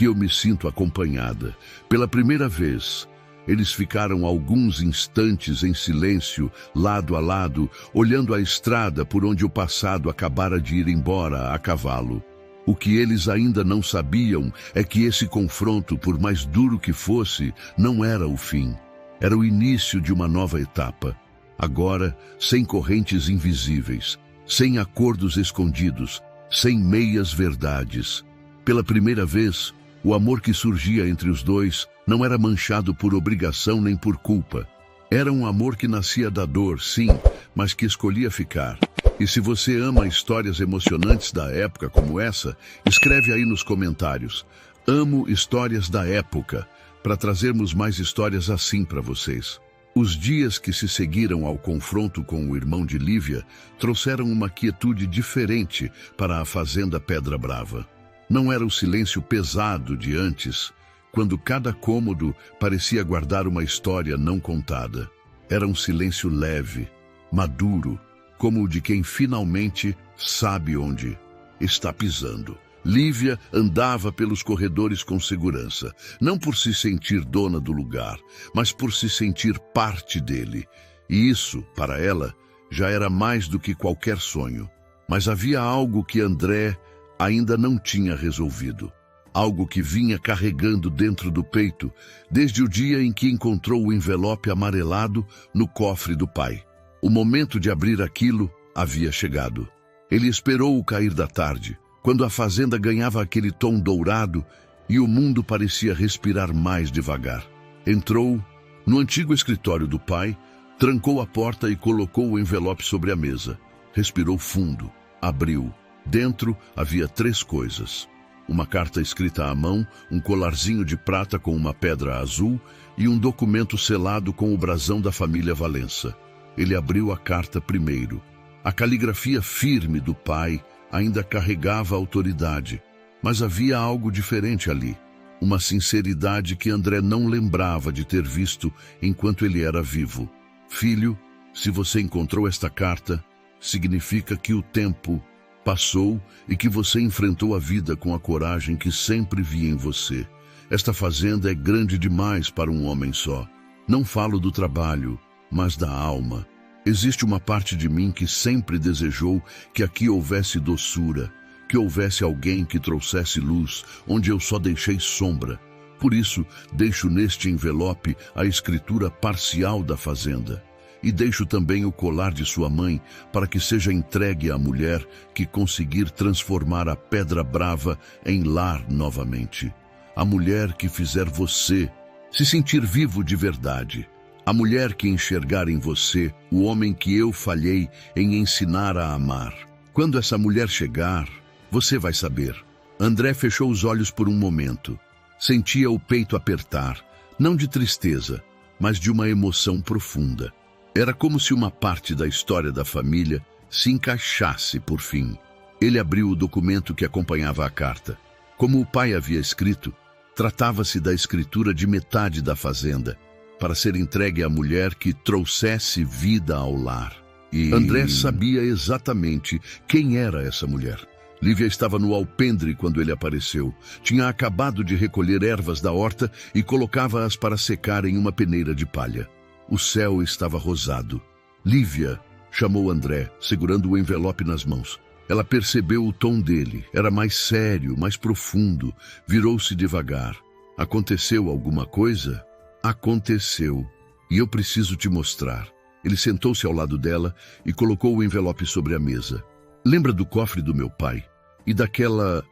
eu me sinto acompanhada. Pela primeira vez, eles ficaram alguns instantes em silêncio, lado a lado, olhando a estrada por onde o passado acabara de ir embora a cavalo. O que eles ainda não sabiam é que esse confronto, por mais duro que fosse, não era o fim. Era o início de uma nova etapa. Agora, sem correntes invisíveis, sem acordos escondidos, sem meias verdades. Pela primeira vez, o amor que surgia entre os dois não era manchado por obrigação nem por culpa. Era um amor que nascia da dor, sim, mas que escolhia ficar. E se você ama histórias emocionantes da época como essa, escreve aí nos comentários. Amo histórias da época, para trazermos mais histórias assim para vocês. Os dias que se seguiram ao confronto com o irmão de Lívia trouxeram uma quietude diferente para a fazenda Pedra Brava. Não era o silêncio pesado de antes, quando cada cômodo parecia guardar uma história não contada. Era um silêncio leve, maduro, como o de quem finalmente sabe onde está pisando. Lívia andava pelos corredores com segurança, não por se sentir dona do lugar, mas por se sentir parte dele. E isso, para ela, já era mais do que qualquer sonho. Mas havia algo que André ainda não tinha resolvido. Algo que vinha carregando dentro do peito desde o dia em que encontrou o envelope amarelado no cofre do pai. O momento de abrir aquilo havia chegado. Ele esperou o cair da tarde, quando a fazenda ganhava aquele tom dourado e o mundo parecia respirar mais devagar. Entrou no antigo escritório do pai, trancou a porta e colocou o envelope sobre a mesa. Respirou fundo, abriu. Dentro havia 3 coisas. Uma carta escrita à mão, um colarzinho de prata com uma pedra azul e um documento selado com o brasão da família Valença. Ele abriu a carta primeiro. A caligrafia firme do pai ainda carregava autoridade, mas havia algo diferente ali. Uma sinceridade que André não lembrava de ter visto enquanto ele era vivo. Filho, se você encontrou esta carta, significa que o tempo passou e que você enfrentou a vida com a coragem que sempre vi em você. Esta fazenda é grande demais para um homem só. Não falo do trabalho, mas da alma. Existe uma parte de mim que sempre desejou que aqui houvesse doçura, que houvesse alguém que trouxesse luz, onde eu só deixei sombra. Por isso, deixo neste envelope a escritura parcial da fazenda. E deixo também o colar de sua mãe para que seja entregue à mulher que conseguir transformar a Pedra Brava em lar novamente. A mulher que fizer você se sentir vivo de verdade. A mulher que enxergar em você o homem que eu falhei em ensinar a amar. Quando essa mulher chegar, você vai saber. André fechou os olhos por um momento. Sentia o peito apertar, não de tristeza, mas de uma emoção profunda. Era como se uma parte da história da família se encaixasse por fim. Ele abriu o documento que acompanhava a carta. Como o pai havia escrito, tratava-se da escritura de metade da fazenda, para ser entregue à mulher que trouxesse vida ao lar. E André sabia exatamente quem era essa mulher. Lívia estava no alpendre quando ele apareceu. Tinha acabado de recolher ervas da horta e colocava-as para secar em uma peneira de palha. O céu estava rosado. Lívia, chamou André, segurando o envelope nas mãos. Ela percebeu o tom dele. Era mais sério, mais profundo. Virou-se devagar. Aconteceu alguma coisa? Aconteceu. E eu preciso te mostrar. Ele sentou-se ao lado dela e colocou o envelope sobre a mesa. Lembra do cofre do meu pai? E daquela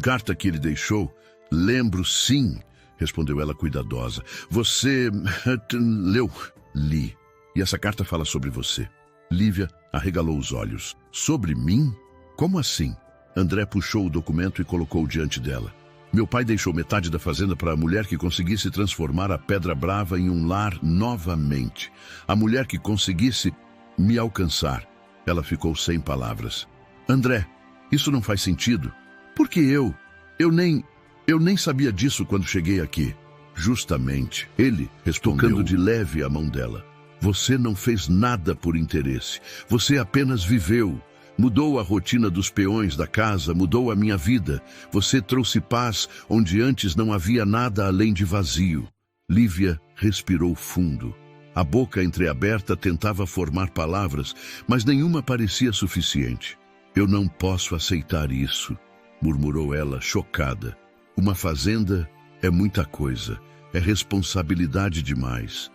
carta que ele deixou? Lembro, sim, respondeu ela cuidadosa. Você leu? Li. E essa carta fala sobre você. Lívia arregalou os olhos. Sobre mim? Como assim? André puxou o documento e colocou diante dela. Meu pai deixou metade da fazenda para a mulher que conseguisse transformar a Pedra Brava em um lar novamente. A mulher que conseguisse me alcançar. Ela ficou sem palavras. André, isso não faz sentido. Por que eu? Eu nem sabia disso quando cheguei aqui. Justamente, ele respondeu, tocando de leve a mão dela. Você não fez nada por interesse. Você apenas viveu. Mudou a rotina dos peões da casa, mudou a minha vida. Você trouxe paz onde antes não havia nada além de vazio. Lívia respirou fundo. A boca entreaberta tentava formar palavras, mas nenhuma parecia suficiente. Eu não posso aceitar isso, murmurou ela, chocada. Uma fazenda é muita coisa, é responsabilidade demais.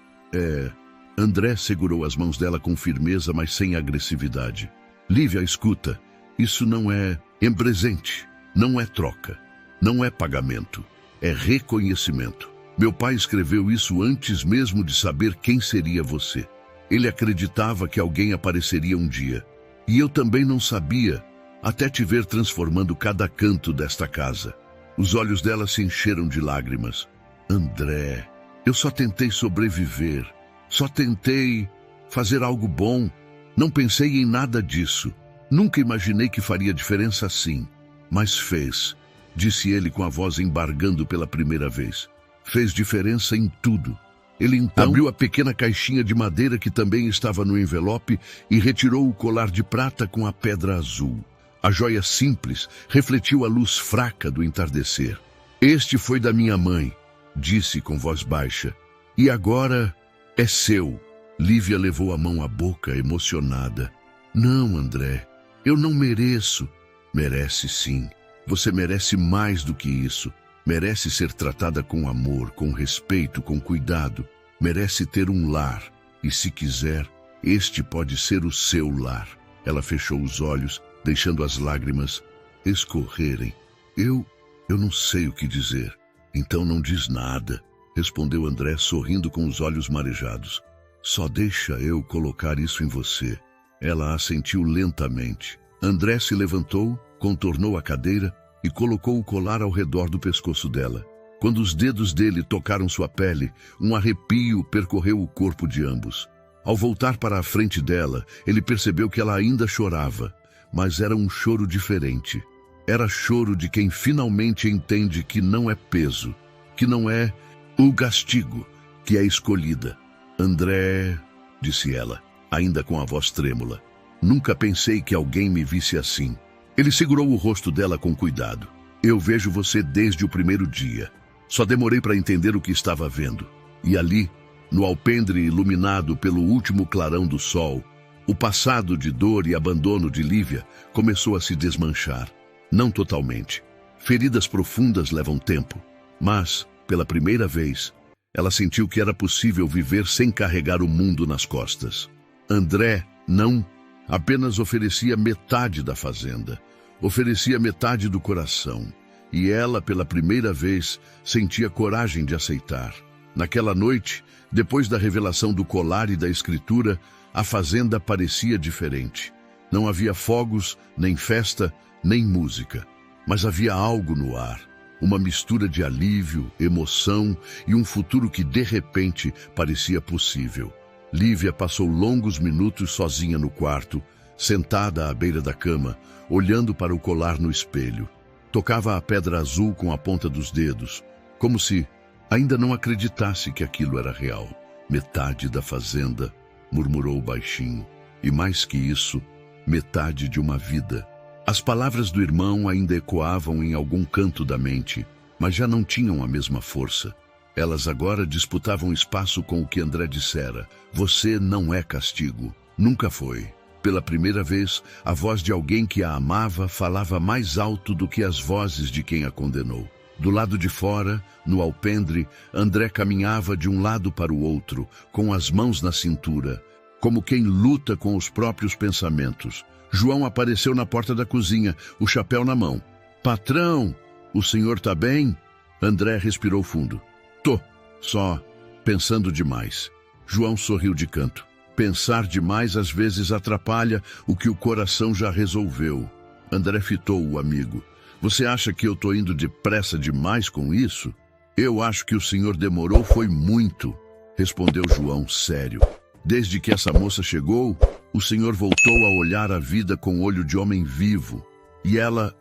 André segurou as mãos dela com firmeza, mas sem agressividade. Lívia, escuta, isso não é presente, não é troca, não é pagamento, é reconhecimento. Meu pai escreveu isso antes mesmo de saber quem seria você. Ele acreditava que alguém apareceria um dia. E eu também não sabia, até te ver transformando cada canto desta casa. Os olhos dela se encheram de lágrimas. André, eu só tentei sobreviver, só tentei fazer algo bom. Não pensei em nada disso. Nunca imaginei que faria diferença assim. Mas fez, disse ele com a voz embargando pela primeira vez. Fez diferença em tudo. Ele então abriu a pequena caixinha de madeira que também estava no envelope e retirou o colar de prata com a pedra azul. A joia simples refletiu a luz fraca do entardecer. Este foi da minha mãe, disse com voz baixa. E agora é seu. Lívia levou a mão à boca, emocionada. Não, André, eu não mereço. Merece sim. Você merece mais do que isso. Merece ser tratada com amor, com respeito, com cuidado. Merece ter um lar. E se quiser, este pode ser o seu lar. Ela fechou os olhos, deixando as lágrimas escorrerem. Eu não sei o que dizer. Então não diz nada, respondeu André, sorrindo com os olhos marejados. Só deixa eu colocar isso em você. Ela assentiu lentamente. André se levantou, contornou a cadeira e colocou o colar ao redor do pescoço dela. Quando os dedos dele tocaram sua pele, um arrepio percorreu o corpo de ambos. Ao voltar para a frente dela, ele percebeu que ela ainda chorava, mas era um choro diferente. Era choro de quem finalmente entende que não é peso, que não é o castigo, que é escolhida. André, disse ela, ainda com a voz trêmula, nunca pensei que alguém me visse assim. Ele segurou o rosto dela com cuidado. Eu vejo você desde o primeiro dia. Só demorei para entender o que estava vendo. E ali, no alpendre iluminado pelo último clarão do sol, o passado de dor e abandono de Lívia começou a se desmanchar. Não totalmente. Feridas profundas levam tempo. Mas, pela primeira vez, ela sentiu que era possível viver sem carregar o mundo nas costas. André não apenas oferecia metade da fazenda, oferecia metade do coração. E ela, pela primeira vez, sentia coragem de aceitar. Naquela noite, depois da revelação do colar e da escritura, a fazenda parecia diferente. Não havia fogos, nem festa, nem música. Mas havia algo no ar. Uma mistura de alívio, emoção e um futuro que, de repente, parecia possível. Lívia passou longos minutos sozinha no quarto, sentada à beira da cama, olhando para o colar no espelho. Tocava a pedra azul com a ponta dos dedos, como se ainda não acreditasse que aquilo era real. Metade da fazenda, murmurou baixinho. E mais que isso, metade de uma vida. As palavras do irmão ainda ecoavam em algum canto da mente, mas já não tinham a mesma força. Elas agora disputavam espaço com o que André dissera. Você não é castigo. Nunca foi. Pela primeira vez, a voz de alguém que a amava falava mais alto do que as vozes de quem a condenou. Do lado de fora, no alpendre, André caminhava de um lado para o outro, com as mãos na cintura. como quem luta com os próprios pensamentos. João apareceu na porta da cozinha, o chapéu na mão. Patrão, o senhor tá bem? André respirou fundo. Tô, só pensando demais. João sorriu de canto. Pensar demais às vezes atrapalha o que o coração já resolveu. André fitou o amigo. Você acha que eu tô indo depressa demais com isso? Eu acho que o senhor demorou foi muito, respondeu João sério. Desde que essa moça chegou, o senhor voltou a olhar a vida com olho de homem vivo. E ela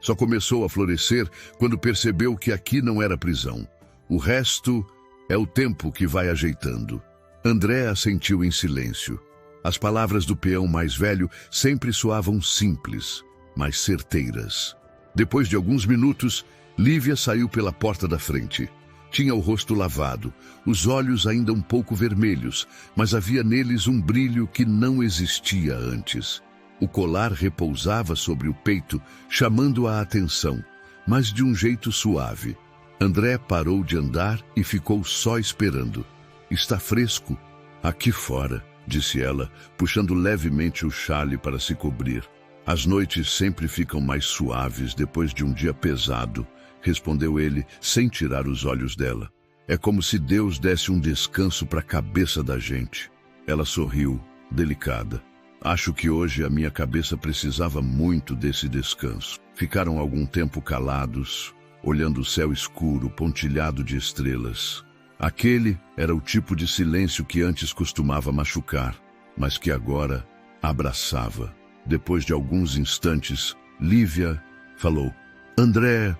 só começou a florescer quando percebeu que aqui não era prisão. O resto é o tempo que vai ajeitando. André assentiu em silêncio. As palavras do peão mais velho sempre soavam simples, mas certeiras. Depois de alguns minutos, Lívia saiu pela porta da frente. Tinha o rosto lavado, os olhos ainda um pouco vermelhos, mas havia neles um brilho que não existia antes. O colar repousava sobre o peito, chamando a atenção, mas de um jeito suave. André parou de andar e ficou só esperando. Está fresco? Aqui fora, disse ela, puxando levemente o chale para se cobrir. As noites sempre ficam mais suaves depois de um dia pesado, respondeu ele, sem tirar os olhos dela. É como se Deus desse um descanso para a cabeça da gente. Ela sorriu, delicada. Acho que hoje a minha cabeça precisava muito desse descanso. Ficaram algum tempo calados, olhando o céu escuro, pontilhado de estrelas. Aquele era o tipo de silêncio que antes costumava machucar, mas que agora abraçava. Depois de alguns instantes, Lívia falou: André,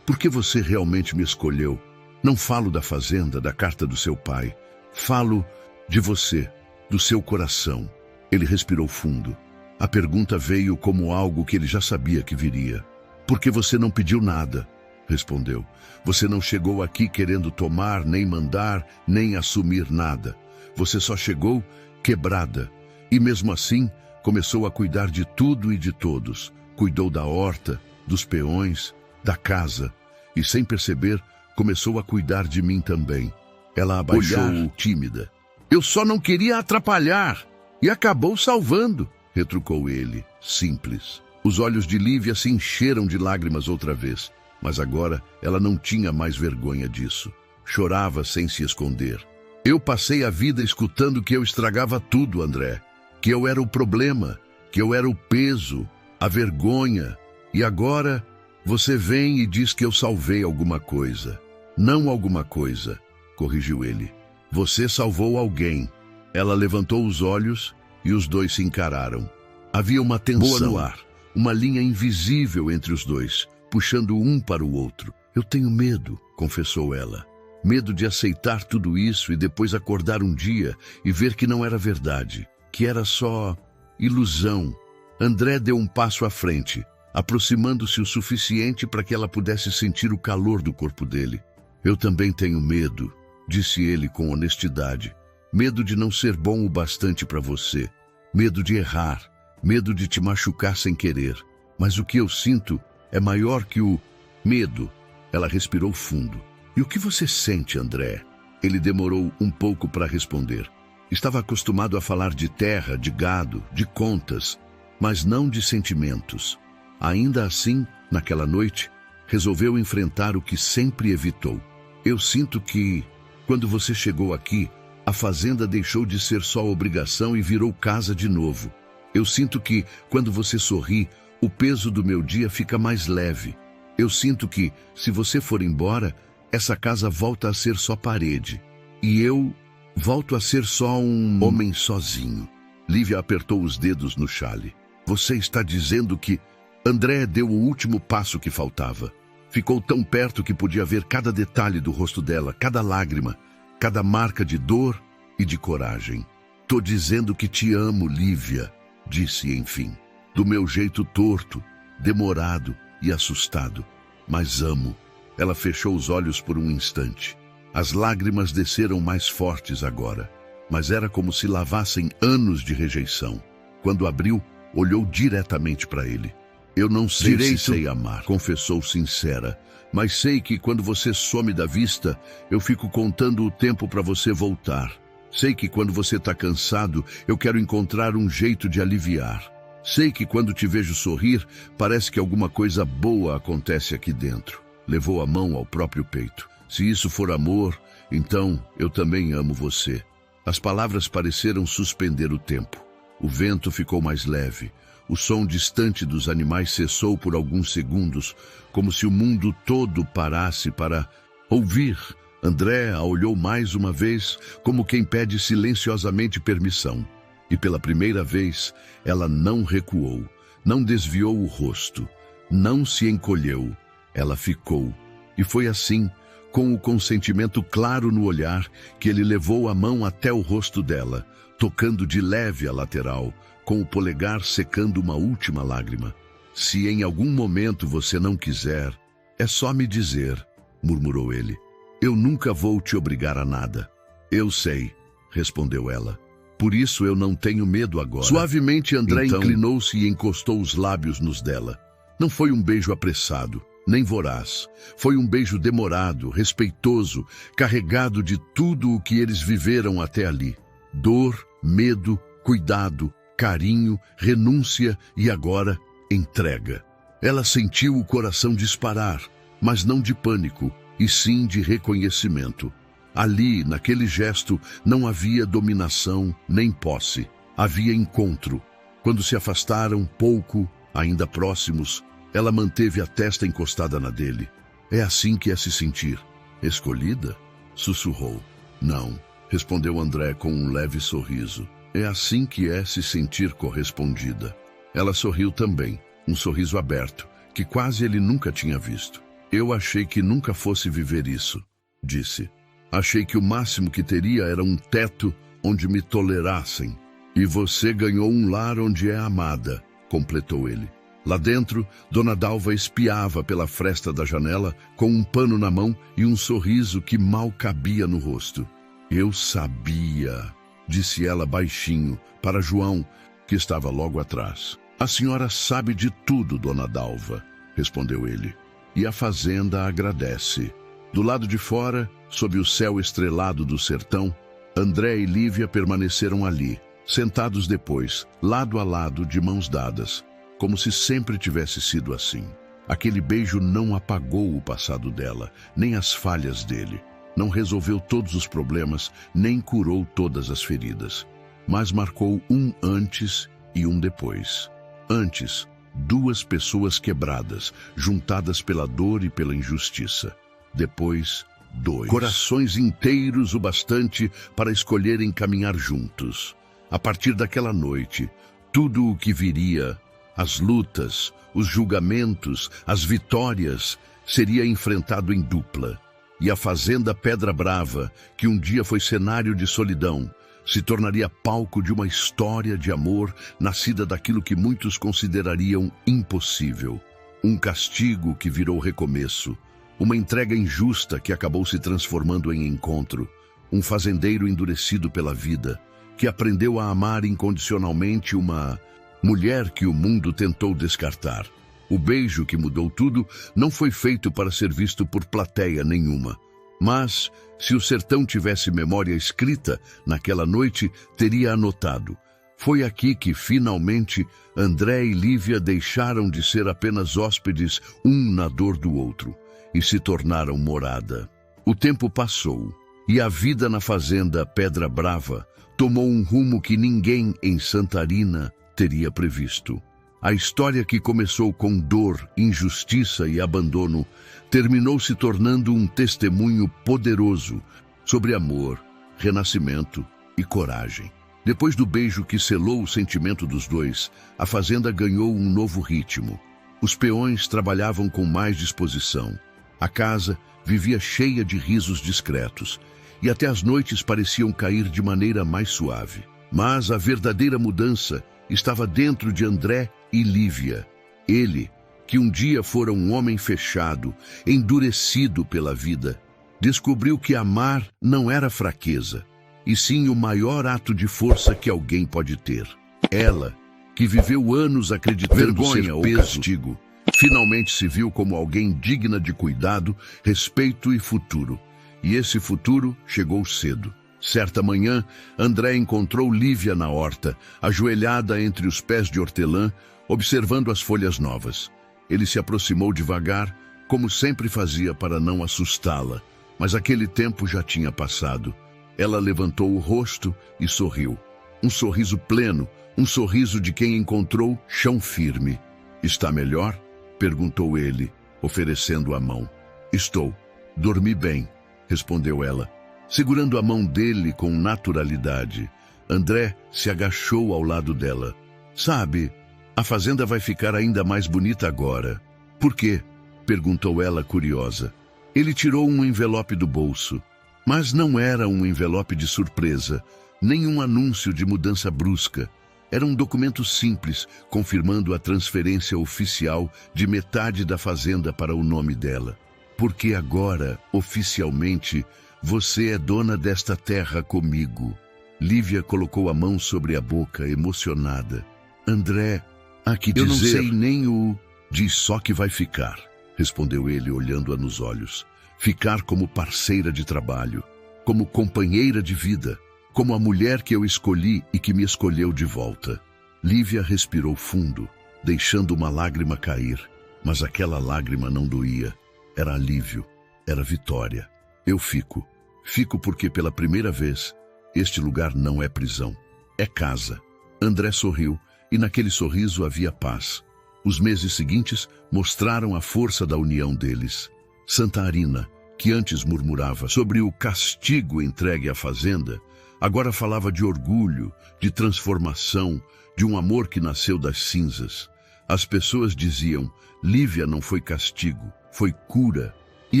por que você realmente me escolheu? Não falo da fazenda, da carta do seu pai. Falo de você, do seu coração. Ele respirou fundo. A pergunta veio como algo que ele já sabia que viria. Por que você não pediu nada? Respondeu. Você não chegou aqui querendo tomar, nem mandar, nem assumir nada. Você só chegou quebrada. E mesmo assim, começou a cuidar de tudo e de todos. Cuidou da horta, dos peões, da casa. E sem perceber, começou a cuidar de mim também. Ela abaixou, tímida. Eu só não queria atrapalhar. E acabou salvando, retrucou ele, simples. Os olhos de Lívia se encheram de lágrimas outra vez, mas agora ela não tinha mais vergonha disso. Chorava sem se esconder. Eu passei a vida escutando que eu estragava tudo, André. Que eu era o problema, que eu era o peso, a vergonha. E agora você vem e diz que eu salvei alguma coisa. Não alguma coisa, corrigiu ele. Você salvou alguém. Ela levantou os olhos e os dois se encararam. Havia uma tensão no ar, uma linha invisível entre os dois, puxando um para o outro. Eu tenho medo, confessou ela. Medo de aceitar tudo isso e depois acordar um dia e ver que não era verdade, que era só ilusão. André deu um passo à frente, aproximando-se o suficiente para que ela pudesse sentir o calor do corpo dele. Eu também tenho medo, disse ele com honestidade. Medo de não ser bom o bastante para você. Medo de errar. Medo de te machucar sem querer. Mas o que eu sinto é maior que o medo. Ela respirou fundo. E o que você sente, André? Ele demorou um pouco para responder. Estava acostumado a falar de terra, de gado, de contas, mas não de sentimentos. Ainda assim, naquela noite, resolveu enfrentar o que sempre evitou. Eu sinto que, quando você chegou aqui, a fazenda deixou de ser só obrigação e virou casa de novo. Eu sinto que, quando você sorri, o peso do meu dia fica mais leve. Eu sinto que, se você for embora, essa casa volta a ser só parede. E eu volto a ser só um homem sozinho. Lívia apertou os dedos no chale. Você está dizendo que André deu o último passo que faltava. Ficou tão perto que podia ver cada detalhe do rosto dela, cada lágrima, cada marca de dor e de coragem. Tô dizendo que te amo, Lívia, disse enfim. Do meu jeito torto, demorado e assustado. Mas amo. Ela fechou os olhos por um instante. As lágrimas desceram mais fortes agora, mas era como se lavassem anos de rejeição. Quando abriu, olhou diretamente para ele. Eu não sei se sei amar, confessou sincera, mas sei que quando você some da vista, eu fico contando o tempo para você voltar. Sei que quando você está cansado, eu quero encontrar um jeito de aliviar. Sei que quando te vejo sorrir, parece que alguma coisa boa acontece aqui dentro. Levou a mão ao próprio peito. Se isso for amor, então eu também amo você. As palavras pareceram suspender o tempo. O vento ficou mais leve. O som distante dos animais cessou por alguns segundos, como se o mundo todo parasse para ouvir. André a olhou mais uma vez, como quem pede silenciosamente permissão. E pela primeira vez, ela não recuou, não desviou o rosto, não se encolheu. Ela ficou. E foi assim, com o consentimento claro no olhar, que ele levou a mão até o rosto dela, tocando de leve a lateral, com o polegar secando uma última lágrima. Se em algum momento você não quiser, é só me dizer, murmurou ele. Eu nunca vou te obrigar a nada. Eu sei, respondeu ela. Por isso eu não tenho medo agora. Suavemente André inclinou-se e encostou os lábios nos dela. Não foi um beijo apressado, nem voraz. Foi um beijo demorado, respeitoso, carregado de tudo o que eles viveram até ali. Dor, medo, cuidado, carinho, renúncia e agora entrega. Ela sentiu o coração disparar, mas não de pânico, e sim de reconhecimento. Ali, naquele gesto, não havia dominação nem posse. Havia encontro. Quando se afastaram pouco, ainda próximos, ela manteve a testa encostada na dele. É assim que é se sentir. Escolhida? Sussurrou. Não, respondeu André com um leve sorriso. É assim que é se sentir correspondida. Ela sorriu também, um sorriso aberto, que quase ele nunca tinha visto. Eu achei que nunca fosse viver isso, disse. Achei que o máximo que teria era um teto onde me tolerassem. E você ganhou um lar onde é amada, completou ele. Lá dentro, Dona Dalva espiava pela fresta da janela com um pano na mão e um sorriso que mal cabia no rosto. Eu sabia, disse ela baixinho para João, que estava logo atrás. A senhora sabe de tudo, Dona Dalva, respondeu ele. E a fazenda agradece. Do lado de fora, sob o céu estrelado do sertão, André e Lívia permaneceram ali, sentados depois, lado a lado, de mãos dadas, como se sempre tivesse sido assim. Aquele beijo não apagou o passado dela, nem as falhas dele. Não resolveu todos os problemas, nem curou todas as feridas. Mas marcou um antes e um depois. Antes, duas pessoas quebradas, juntadas pela dor e pela injustiça. Depois, dois corações inteiros o bastante para escolherem caminhar juntos. A partir daquela noite, tudo o que viria, as lutas, os julgamentos, as vitórias, seria enfrentado em dupla. E a fazenda Pedra Brava, que um dia foi cenário de solidão, se tornaria palco de uma história de amor nascida daquilo que muitos considerariam impossível. Um castigo que virou recomeço, uma entrega injusta que acabou se transformando em encontro, um fazendeiro endurecido pela vida, que aprendeu a amar incondicionalmente uma mulher que o mundo tentou descartar. O beijo que mudou tudo não foi feito para ser visto por plateia nenhuma. Mas, se o sertão tivesse memória escrita, naquela noite teria anotado. Foi aqui que, finalmente, André e Lívia deixaram de ser apenas hóspedes, um na dor do outro, e se tornaram morada. O tempo passou, e a vida na fazenda Pedra Brava tomou um rumo que ninguém em Santarina teria previsto. A história que começou com dor, injustiça e abandono terminou se tornando um testemunho poderoso sobre amor, renascimento e coragem. Depois do beijo que selou o sentimento dos dois, a fazenda ganhou um novo ritmo. Os peões trabalhavam com mais disposição. A casa vivia cheia de risos discretos, e até as noites pareciam cair de maneira mais suave. Mas a verdadeira mudança estava dentro de André e Lívia. Ele, que um dia fora um homem fechado, endurecido pela vida, descobriu que amar não era fraqueza, e sim o maior ato de força que alguém pode ter. Ela, que viveu anos acreditando vergonha ou castigo, finalmente se viu como alguém digna de cuidado, respeito e futuro. E esse futuro chegou cedo. Certa manhã, André encontrou Lívia na horta, ajoelhada entre os pés de hortelã, observando as folhas novas. Ele se aproximou devagar, como sempre fazia para não assustá-la, mas aquele tempo já tinha passado. Ela levantou o rosto e sorriu. Um sorriso pleno, um sorriso de quem encontrou chão firme. "Está melhor?" perguntou ele, oferecendo a mão. "Estou. Dormi bem", respondeu ela. Segurando a mão dele com naturalidade, André se agachou ao lado dela. "Sabe, a fazenda vai ficar ainda mais bonita agora." "Por quê?" perguntou ela, curiosa. Ele tirou um envelope do bolso, mas não era um envelope de surpresa, nem um anúncio de mudança brusca. Era um documento simples, confirmando a transferência oficial de metade da fazenda para o nome dela. "Porque agora, oficialmente, você é dona desta terra comigo." Lívia colocou a mão sobre a boca, emocionada. "André, há que dizer... Eu não sei nem o... Diz só que vai ficar", respondeu ele, olhando-a nos olhos. "Ficar como parceira de trabalho, como companheira de vida, como a mulher que eu escolhi e que me escolheu de volta." Lívia respirou fundo, deixando uma lágrima cair, mas aquela lágrima não doía. Era alívio, era vitória. "Eu fico. Fico porque pela primeira vez, este lugar não é prisão, é casa." André sorriu, e naquele sorriso havia paz. Os meses seguintes mostraram a força da união deles. Santa Arina, que antes murmurava sobre o castigo entregue à fazenda, agora falava de orgulho, de transformação, de um amor que nasceu das cinzas. As pessoas diziam: Lívia não foi castigo, foi cura. E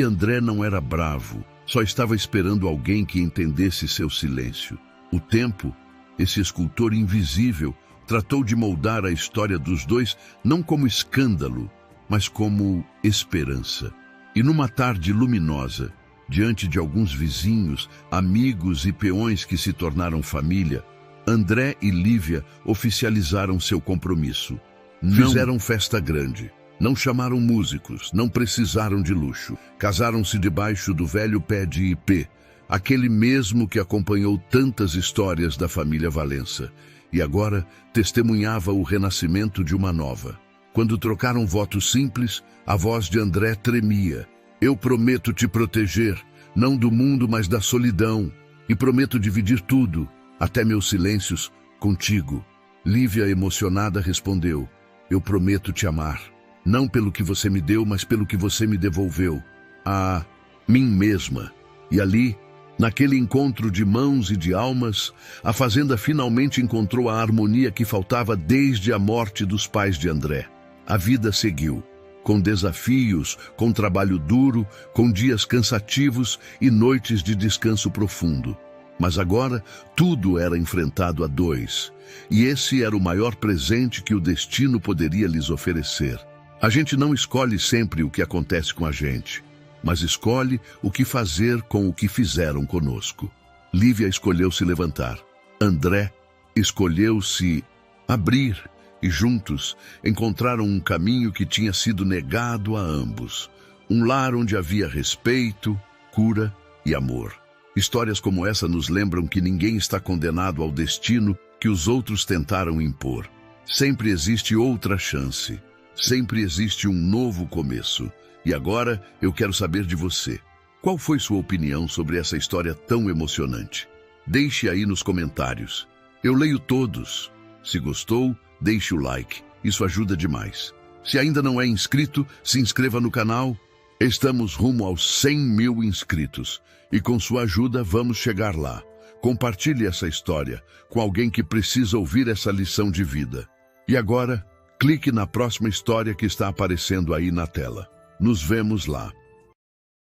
André não era bravo, só estava esperando alguém que entendesse seu silêncio. O tempo, esse escultor invisível, tratou de moldar a história dos dois não como escândalo, mas como esperança. E numa tarde luminosa, diante de alguns vizinhos, amigos e peões que se tornaram família, André e Lívia oficializaram seu compromisso. Fizeram festa grande. Não chamaram músicos, não precisaram de luxo. Casaram-se debaixo do velho pé de ipê, aquele mesmo que acompanhou tantas histórias da família Valença, e agora testemunhava o renascimento de uma nova. Quando trocaram votos simples, a voz de André tremia. "Eu prometo te proteger, não do mundo, mas da solidão, e prometo dividir tudo, até meus silêncios, contigo." Lívia, emocionada, respondeu: "Eu prometo te amar. Não pelo que você me deu, mas pelo que você me devolveu. A mim mesma." E ali, naquele encontro de mãos e de almas, a fazenda finalmente encontrou a harmonia que faltava desde a morte dos pais de André. A vida seguiu, com desafios, com trabalho duro, com dias cansativos e noites de descanso profundo. Mas agora, tudo era enfrentado a dois, e esse era o maior presente que o destino poderia lhes oferecer. A gente não escolhe sempre o que acontece com a gente, mas escolhe o que fazer com o que fizeram conosco. Lívia escolheu se levantar. André escolheu se abrir, e juntos encontraram um caminho que tinha sido negado a ambos. Um lar onde havia respeito, cura e amor. Histórias como essa nos lembram que ninguém está condenado ao destino que os outros tentaram impor. Sempre existe outra chance. Sempre existe um novo começo. E agora eu quero saber de você. Qual foi sua opinião sobre essa história tão emocionante? Deixe aí nos comentários. Eu leio todos. Se gostou, deixe o like. Isso ajuda demais. Se ainda não é inscrito, se inscreva no canal. Estamos rumo aos 100 mil inscritos. E com sua ajuda vamos chegar lá. Compartilhe essa história com alguém que precisa ouvir essa lição de vida. E agora, clique na próxima história que está aparecendo aí na tela. Nos vemos lá.